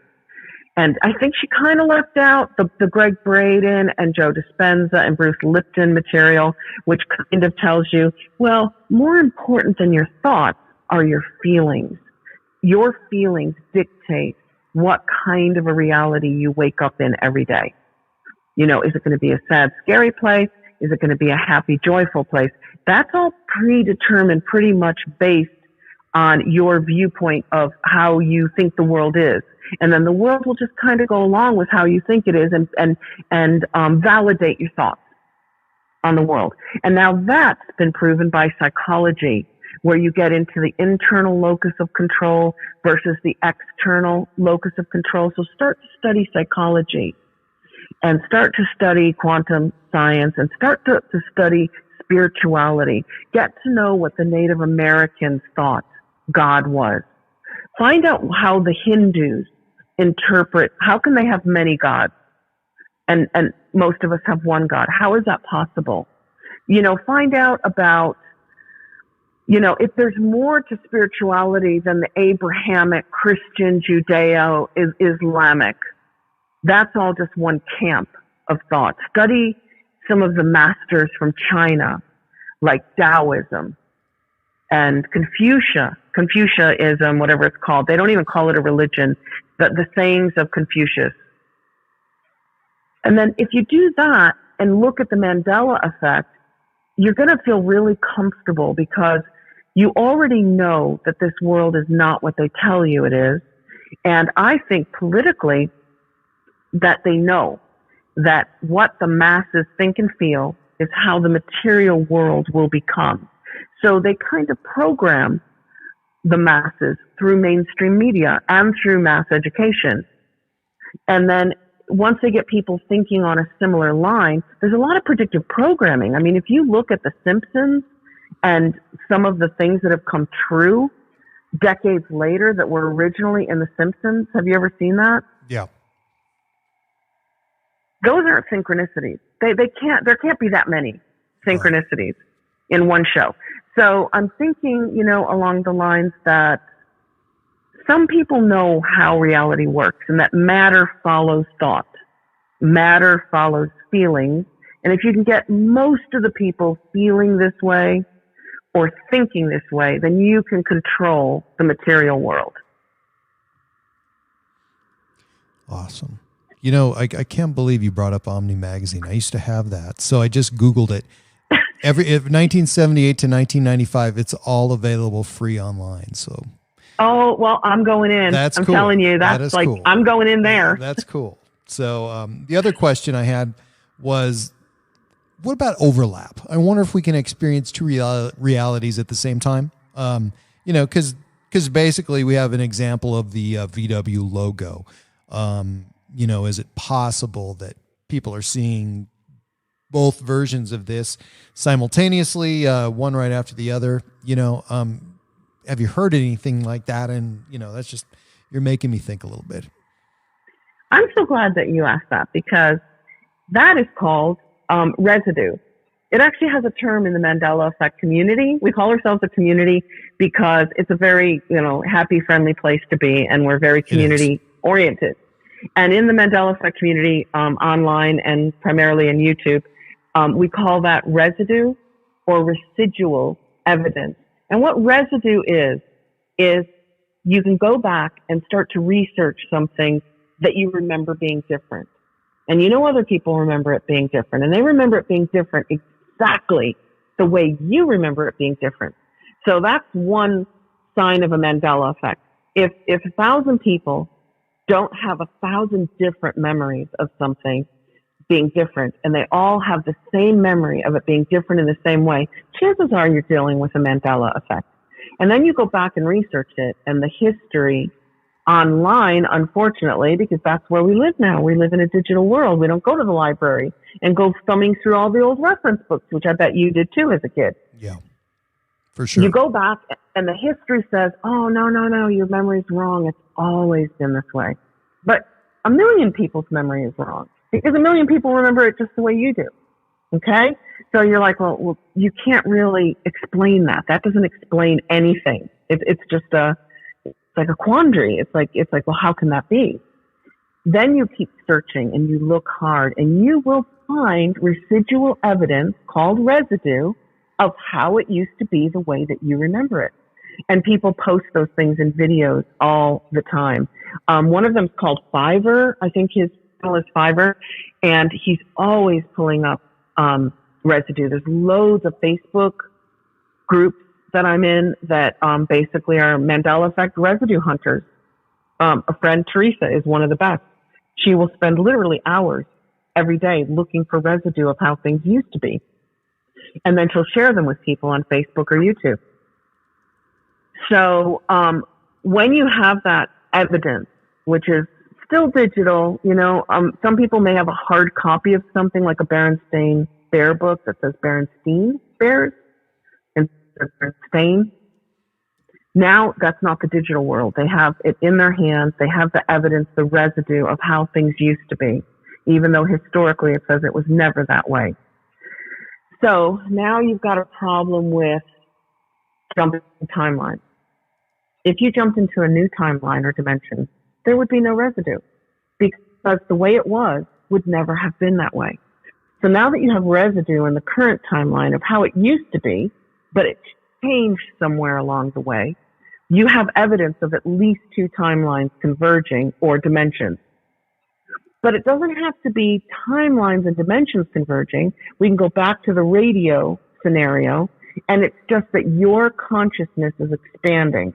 And I think she kind of left out the Greg Braden and Joe Dispenza and Bruce Lipton material, which kind of tells you, well, more important than your thoughts are your feelings. Your feelings dictate what kind of a reality you wake up in every day. You know, is it going to be a sad, scary place? Is it going to be a happy, joyful place? That's all predetermined, pretty much based on your viewpoint of how you think the world is. And then the world will just kind of go along with how you think it is and validate your thoughts on the world. And now that's been proven by psychology, where you get into the internal locus of control versus the external locus of control. So start to study psychology and start to study quantum science and start to study spirituality. Get to know what the Native Americans thought God was. Find out how the Hindus interpret, how can they have many gods? And most of us have one God. How is that possible? You know, find out about if there's more to spirituality than the Abrahamic, Christian, Judeo-Islamic, that's all just one camp of thought. Study some of the masters from China, like Taoism and Confucianism, whatever it's called. They don't even call it a religion, the sayings of Confucius. And then if you do that and look at the Mandela effect, you're going to feel really comfortable because you already know that this world is not what they tell you it is. And I think politically that they know that what the masses think and feel is how the material world will become. So they kind of program the masses through mainstream media and through mass education. And then once they get people thinking on a similar line, there's a lot of predictive programming. I mean, if you look at The Simpsons and some of the things that have come true decades later that were originally in The Simpsons, have you ever seen that? Yeah. Those aren't synchronicities. There can't be that many synchronicities in one show. So I'm thinking, along the lines that some people know how reality works and that matter follows thought. Matter follows feelings. And if you can get most of the people feeling this way or thinking this way, then you can control the material world. Awesome. I can't believe you brought up Omni Magazine. I used to have that. So I just Googled it. 1978 to 1995, it's all available free online. So. Oh, well, I'm going in. I'm cool. telling you, that's like, cool. I'm going in there. That's cool. So the other question I had was, what about overlap? I wonder if we can experience two realities at the same time. Because basically we have an example of the VW logo. Is it possible that people are seeing both versions of this simultaneously, one right after the other? Have you heard anything like that? And, that's just, you're making me think a little bit. I'm so glad that you asked that because that is called residue. It actually has a term in the Mandela effect community. We call ourselves a community because it's a very, happy, friendly place to be. And we're very community oriented. And in the Mandela effect community, online and primarily in YouTube, we call that residue or residual evidence. And what residue is you can go back and start to research something that you remember being different. And other people remember it being different. And they remember it being different exactly the way you remember it being different. So that's one sign of a Mandela effect. If 1,000 people don't have 1,000 different memories of something being different, and they all have the same memory of it being different in the same way, chances are you're dealing with a Mandela effect. And then you go back and research it, and the history online, unfortunately, because that's where we live now. We live in a digital world. We don't go to the library and go thumbing through all the old reference books, which I bet you did too as a kid. Yeah, for sure. You go back, and the history says, oh, no, your memory's wrong. It's always been this way. But 1 million people's memory is wrong. Because 1 million people remember it just the way you do. Okay? So you're like, well, you can't really explain that. That doesn't explain anything. It's just like a quandary. It's like, well, how can that be? Then you keep searching and you look hard and you will find residual evidence called residue of how it used to be the way that you remember it. And people post those things in videos all the time. One of them is called Fiverr. I think his channel is Fiverr. And he's always pulling up residue. There's loads of Facebook groups that I'm in that basically are Mandela effect residue hunters. A friend, Teresa, is one of the best. She will spend literally hours every day looking for residue of how things used to be. And then she'll share them with people on Facebook or YouTube. So when you have that evidence, which is still digital, some people may have a hard copy of something like a Berenstain Bear book that says Berenstein Bears and Berenstain. Now that's not the digital world. They have it in their hands. They have the evidence, the residue of how things used to be, even though historically it says it was never that way. So now you've got a problem with jumping timelines. If you jumped into a new timeline or dimension, there would be no residue because the way it was would never have been that way. So now that you have residue in the current timeline of how it used to be, but it changed somewhere along the way, you have evidence of at least two timelines converging or dimensions. But it doesn't have to be timelines and dimensions converging. We can go back to the radio scenario, and it's just that your consciousness is expanding.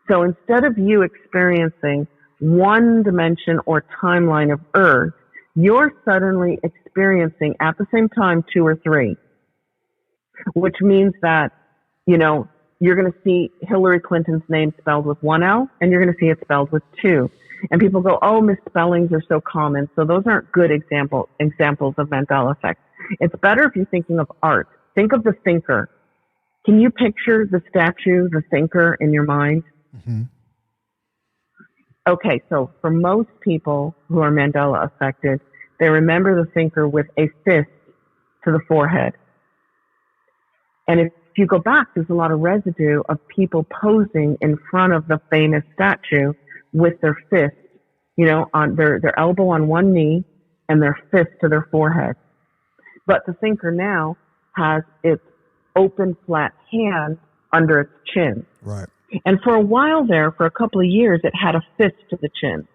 So instead of you experiencing one dimension or timeline of Earth, you're suddenly experiencing at the same time two or three, which means that, you know, you're going to see Hillary Clinton's name spelled with one L, and you're going to see it spelled with two. And people go, oh, misspellings are so common. So those aren't good examples of Mandela effect. It's better if you're thinking of art. Think of the thinker. Can you picture the statue, the thinker, in your mind? Mm-hmm. Okay, so for most people who are Mandela affected, they remember the thinker with a fist to the forehead. And if you go back, there's a lot of residue of people posing in front of the famous statue with their fist, you know, on their elbow on one knee and their fist to their forehead. But the thinker now has its open, flat hand under its chin. Right. And for a while there, for a couple of years, it had a fist to the chin.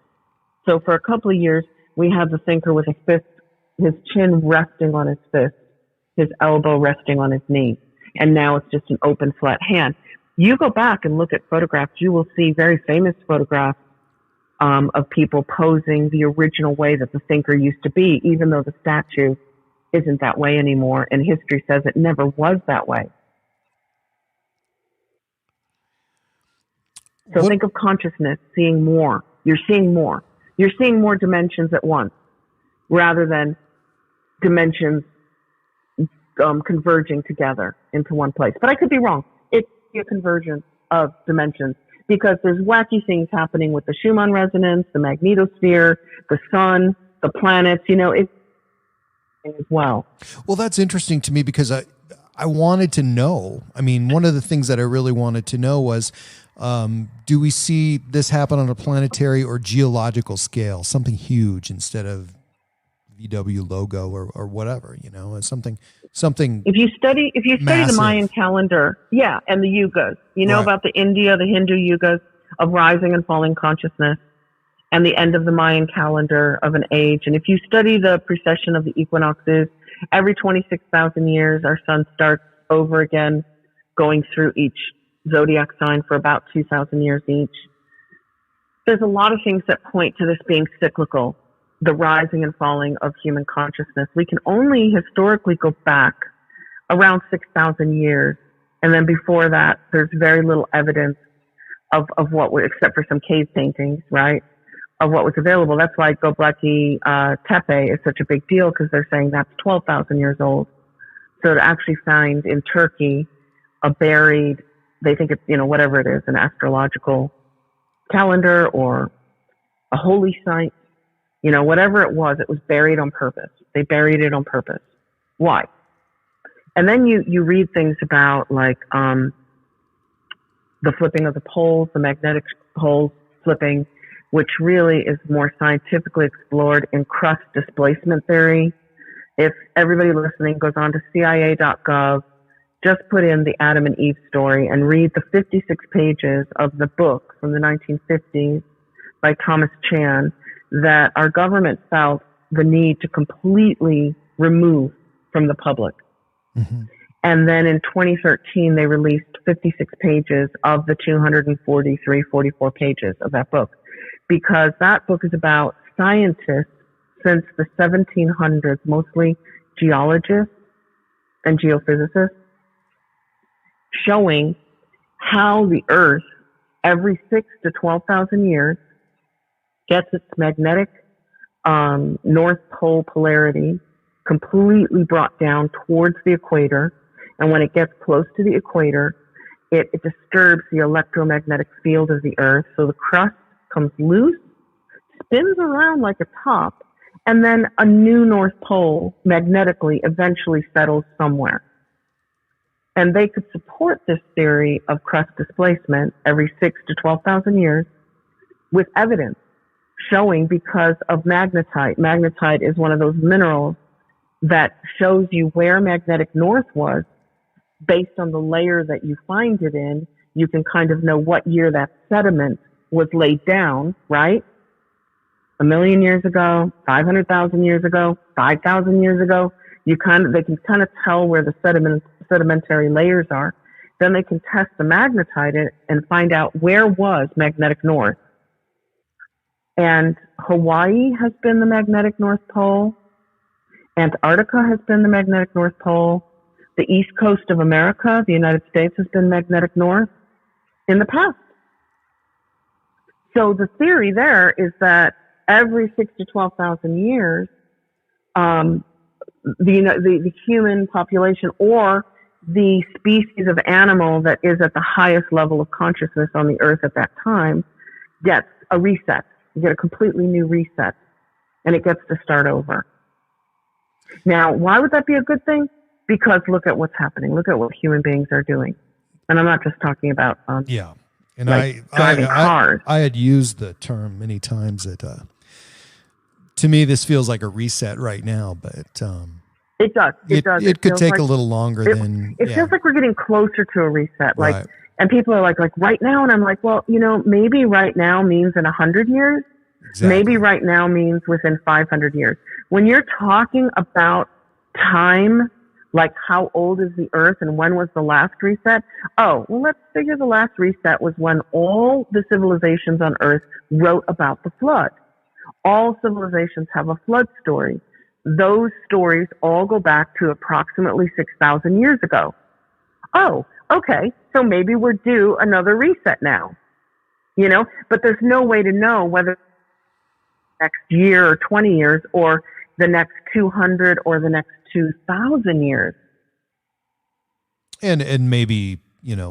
So for a couple of years, we had the thinker with a fist, his chin resting on his fist, his elbow resting on his knee. And now it's just an open, flat hand. You go back and look at photographs, you will see very famous photographs of people posing the original way that the thinker used to be, even though the statue isn't that way anymore. And history says it never was that way. So think of consciousness, seeing more. You're seeing more. You're seeing more dimensions at once rather than dimensions converging together into one place. But I could be wrong. It's a convergence of dimensions because there's wacky things happening with the Schumann resonance, the magnetosphere, the sun, the planets, you know, it's as well. Well, that's interesting to me because I wanted to know. I mean, one of the things that I really wanted to know was, do we see this happen on a planetary or geological scale, something huge instead of VW logo or whatever, you know, something. If you study the Mayan calendar, and the yugas, you know, right, about the Hindu yugas of rising and falling consciousness and the end of the Mayan calendar of an age. And if you study the precession of the equinoxes, every 26,000 years, our sun starts over again, going through each zodiac sign for about 2,000 years each. There's a lot of things that point to this being cyclical, the rising and falling of human consciousness. We can only historically go back around 6,000 years. And then before that, there's very little evidence of what would, except for some cave paintings, right, of what was available. That's why Göbekli Tepe is such a big deal, because they're saying that's 12,000 years old. So to actually find in Turkey a buried, they think it's, you know, whatever it is, an astrological calendar or a holy site, you know, whatever it was buried on purpose. They buried it on purpose. Why? And then you read things about like the flipping of the poles, the magnetic poles flipping, which really is more scientifically explored in crust displacement theory. If everybody listening goes on to CIA.gov, just put in the Adam and Eve story and read the 56 pages of the book from the 1950s by Thomas Chan that our government felt the need to completely remove from the public. Mm-hmm. And then in 2013, they released 56 pages of the 44 pages of that book, because that book is about scientists since the 1700s, mostly geologists and geophysicists, showing how the Earth, every 6 to 12,000 years, gets its magnetic North Pole polarity completely brought down towards the equator. And when it gets close to the equator, it disturbs the electromagnetic field of the Earth. So the crust comes loose, spins around like a top, and then a new North Pole magnetically eventually settles somewhere. And they could support this theory of crust displacement every 6 to 12,000 years with evidence showing because of magnetite. Magnetite is one of those minerals that shows you where magnetic north was based on the layer that you find it in. You can kind of know what year that sediment was laid down, right? 1 million years ago, 500,000 years ago, 5,000 years ago. They can kind of tell where the sedimentary layers are. Then they can test the magnetite and find out where was magnetic north. And Hawaii has been the magnetic North Pole. Antarctica has been the magnetic North Pole. The east coast of America, the United States, has been magnetic north in the past. So the theory there is that every 6 to 12,000 years, the human population or the species of animal that is at the highest level of consciousness on the earth at that time gets a reset. You get a completely new reset, and it gets to start over. Now, why would that be a good thing? Because look at what's happening. Look at what human beings are doing. And I'm not just talking about yeah. And like driving cars. I had used the term many times that to me this feels like a reset right now, but it does. It does. It could take a little longer than it feels like we're getting closer to a reset. Like right. And people are like right now, and I'm like, well, maybe right now means in 100 years. Exactly. Maybe right now means within 500 years. When you're talking about time, like how old is the earth and when was the last reset? Oh, well, let's figure the last reset was when all the civilizations on earth wrote about the flood. All civilizations have a flood story. Those stories all go back to approximately 6,000 years ago. Oh, okay. So maybe we're due another reset now, but there's no way to know whether next year or 20 years or the next 200 or the next 2,000 years. And maybe,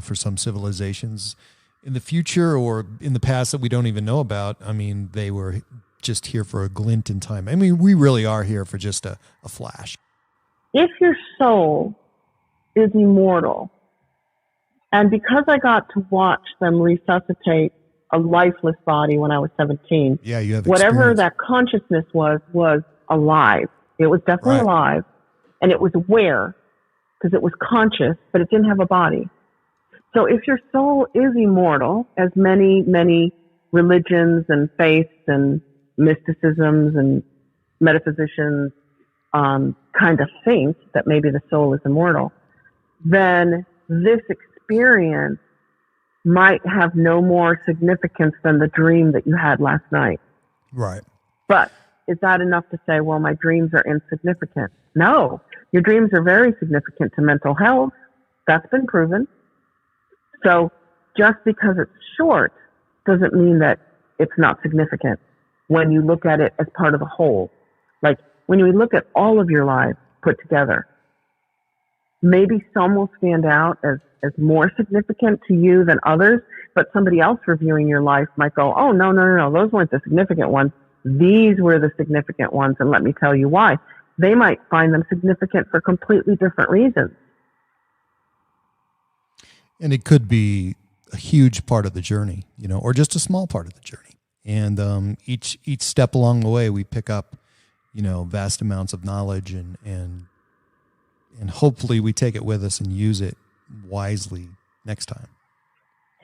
for some civilizations in the future or in the past that we don't even know about, I mean, they were just here for a glint in time. I mean, we really are here for just a flash. If your soul is immortal, and because I got to watch them resuscitate a lifeless body when I was 17. Yeah, you have whatever experience. that consciousness was alive. It was definitely Right. alive, and it was aware because it was conscious, but it didn't have a body. So if your soul is immortal, as many, many religions and faiths and mysticisms and metaphysicians kind of think that maybe the soul is immortal, then this experience might have no more significance than the dream that you had last night. Right. But is that enough to say, well, my dreams are insignificant? No, your dreams are very significant to mental health. That's been proven. So just because it's short doesn't mean that it's not significant when you look at it as part of the whole. Like when you look at all of your lives put together, maybe some will stand out as more significant to you than others, but somebody else reviewing your life might go, oh, no, those weren't the significant ones. These were the significant ones, and let me tell you why. They might find them significant for completely different reasons. And it could be a huge part of the journey, or just a small part of the journey. And each step along the way, we pick up, vast amounts of knowledge, and hopefully we take it with us and use it wisely next time.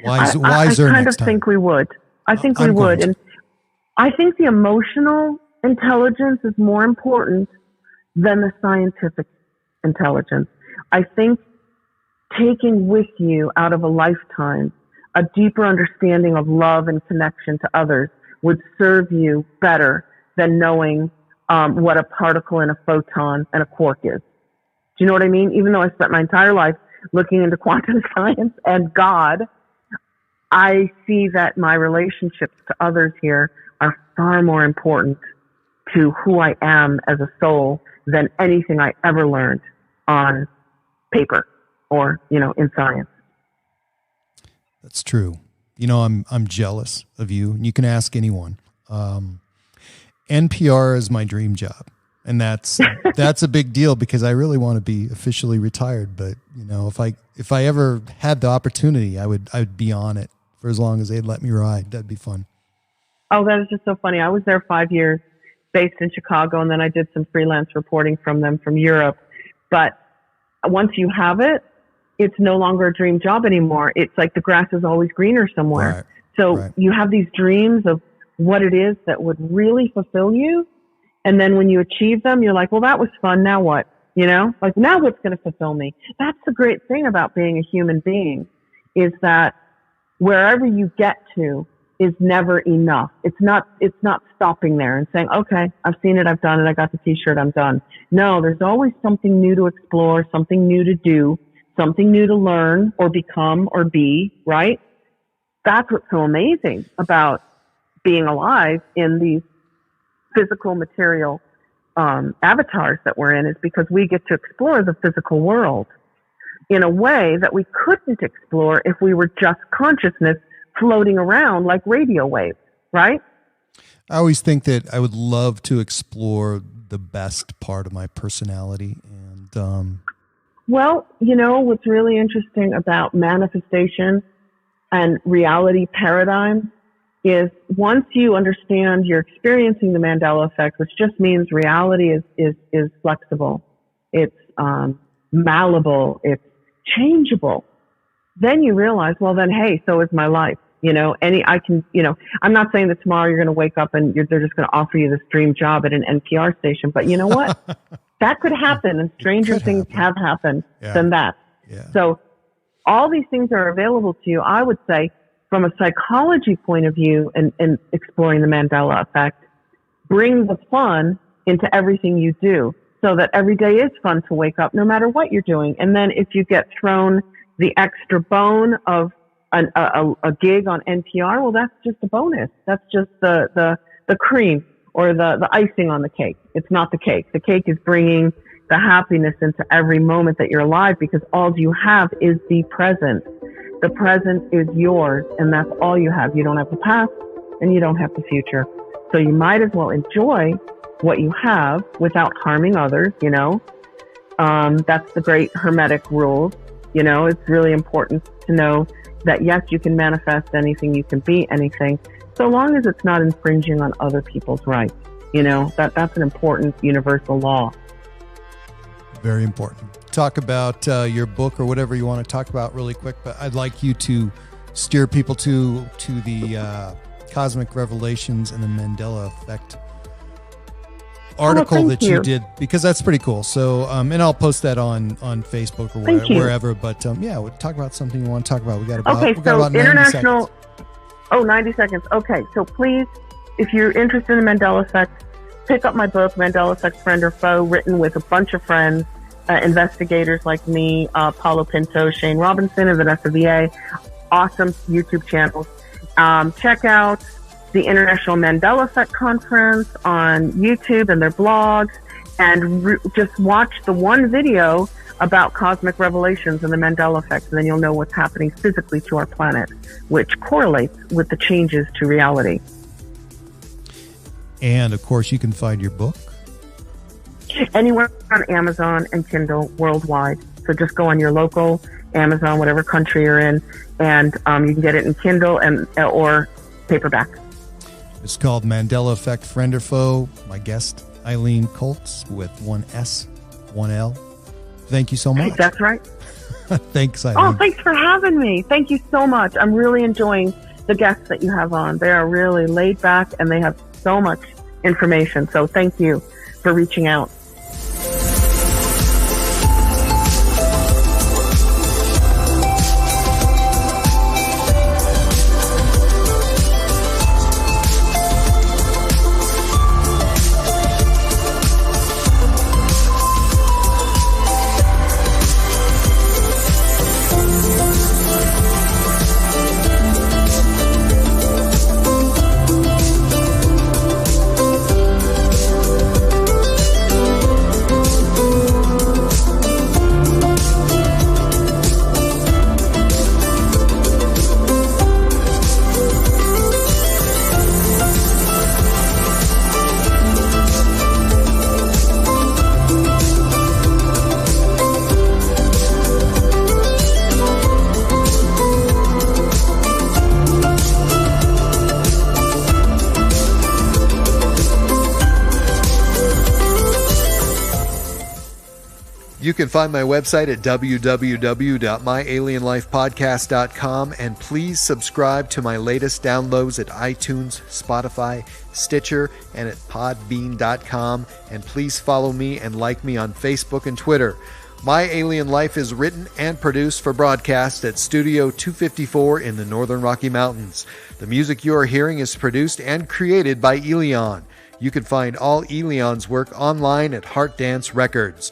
Wiser I next time. kind of think we would. I think we would. And I think the emotional intelligence is more important than the scientific intelligence. I think taking with you out of a lifetime a deeper understanding of love and connection to others would serve you better than knowing what a particle and a photon and a quark is. Do you know what I mean? Even though I spent my entire life looking into quantum science and God, I see that my relationships to others here are far more important to who I am as a soul than anything I ever learned on paper or, in science. That's true. I'm jealous of you, and you can ask anyone. NPR is my dream job. And that's a big deal because I really want to be officially retired. But if I ever had the opportunity, I'd be on it for as long as they'd let me ride. That'd be fun. Oh, that is just so funny. I was there 5 years, based in Chicago, and then I did some freelance reporting from them from Europe. But once you have it, it's no longer a dream job anymore. It's like the grass is always greener somewhere. Right. So you have these dreams of what it is that would really fulfill you. And then when you achieve them, you're like, well, that was fun. Now what? Like now what's going to fulfill me? That's the great thing about being a human being, is that wherever you get to is never enough. It's not stopping there and saying, okay, I've seen it. I've done it. I got the t-shirt. I'm done. No, there's always something new to explore, something new to do, something new to learn or become or be, right? That's what's so amazing about being alive in these physical material avatars that we're in, is because we get to explore the physical world in a way that we couldn't explore if we were just consciousness floating around like radio waves, right? I always think that I would love to explore the best part of my personality. And well, what's really interesting about manifestation and reality paradigm is once you understand you're experiencing the Mandela effect, which just means reality is flexible, it's malleable, it's changeable, then you realize, well, then, hey, so is my life. I'm not saying that tomorrow you're going to wake up and they're just going to offer you this dream job at an NPR station, but you know what? That could happen, and stranger things have happened than that. Yeah. So all these things are available to you. I would say, from a psychology point of view, and exploring the Mandela effect, bring the fun into everything you do, so that every day is fun to wake up, no matter what you're doing. And then if you get thrown the extra bone of a gig on NPR, well, that's just a bonus. That's just the cream or the icing on the cake. It's not the cake. The cake is bringing the happiness into every moment that you're alive, because all you have is the present. The present is yours, and that's all you have. You don't have the past, and you don't have the future. So you might as well enjoy what you have without harming others, That's the great Hermetic rules. It's really important to know that, yes, you can manifest anything, you can be anything, so long as it's not infringing on other people's rights. That's an important universal law. Very important. Talk about your book or whatever you want to talk about really quick, but I'd like you to steer people to the Cosmic Revelations and the Mandela Effect article that you did, because that's pretty cool. So, and I'll post that on Facebook or wherever. But we'll talk about something you want to talk about. We got about 90 seconds. 90 seconds. Okay, so please, if you're interested in the Mandela Effect, pick up my book, Mandela Effect, Friend or Foe, written with a bunch of friends, investigators like me, Paulo Pinto, Shane Robinson, and Vanessa VA. Awesome YouTube channels. Check out the International Mandela Effect Conference on YouTube and their blogs, and just watch the one video about cosmic revelations and the Mandela effect, and then you'll know what's happening physically to our planet, which correlates with the changes to reality. And of course, you can find your book anywhere on Amazon and Kindle worldwide. So just go on your local Amazon, whatever country you're in, and you can get it in Kindle or paperback. It's called Mandela Effect, Friend or Foe. My guest, Eileen Colts, with one S, one L. Thank you so much. That's right. Thanks, Eileen. Oh, thanks for having me. Thank you so much. I'm really enjoying the guests that you have on. They are really laid back, and they have so much information. So thank you for reaching out. You can find my website at www.myalienlifepodcast.com, and please subscribe to my latest downloads at iTunes, Spotify, Stitcher, and at podbean.com. And please follow me and like me on Facebook and Twitter. My Alien Life is written and produced for broadcast at Studio 254 in the Northern Rocky Mountains. The music you are hearing is produced and created by Elion. You can find all Elion's work online at Heart Dance Records.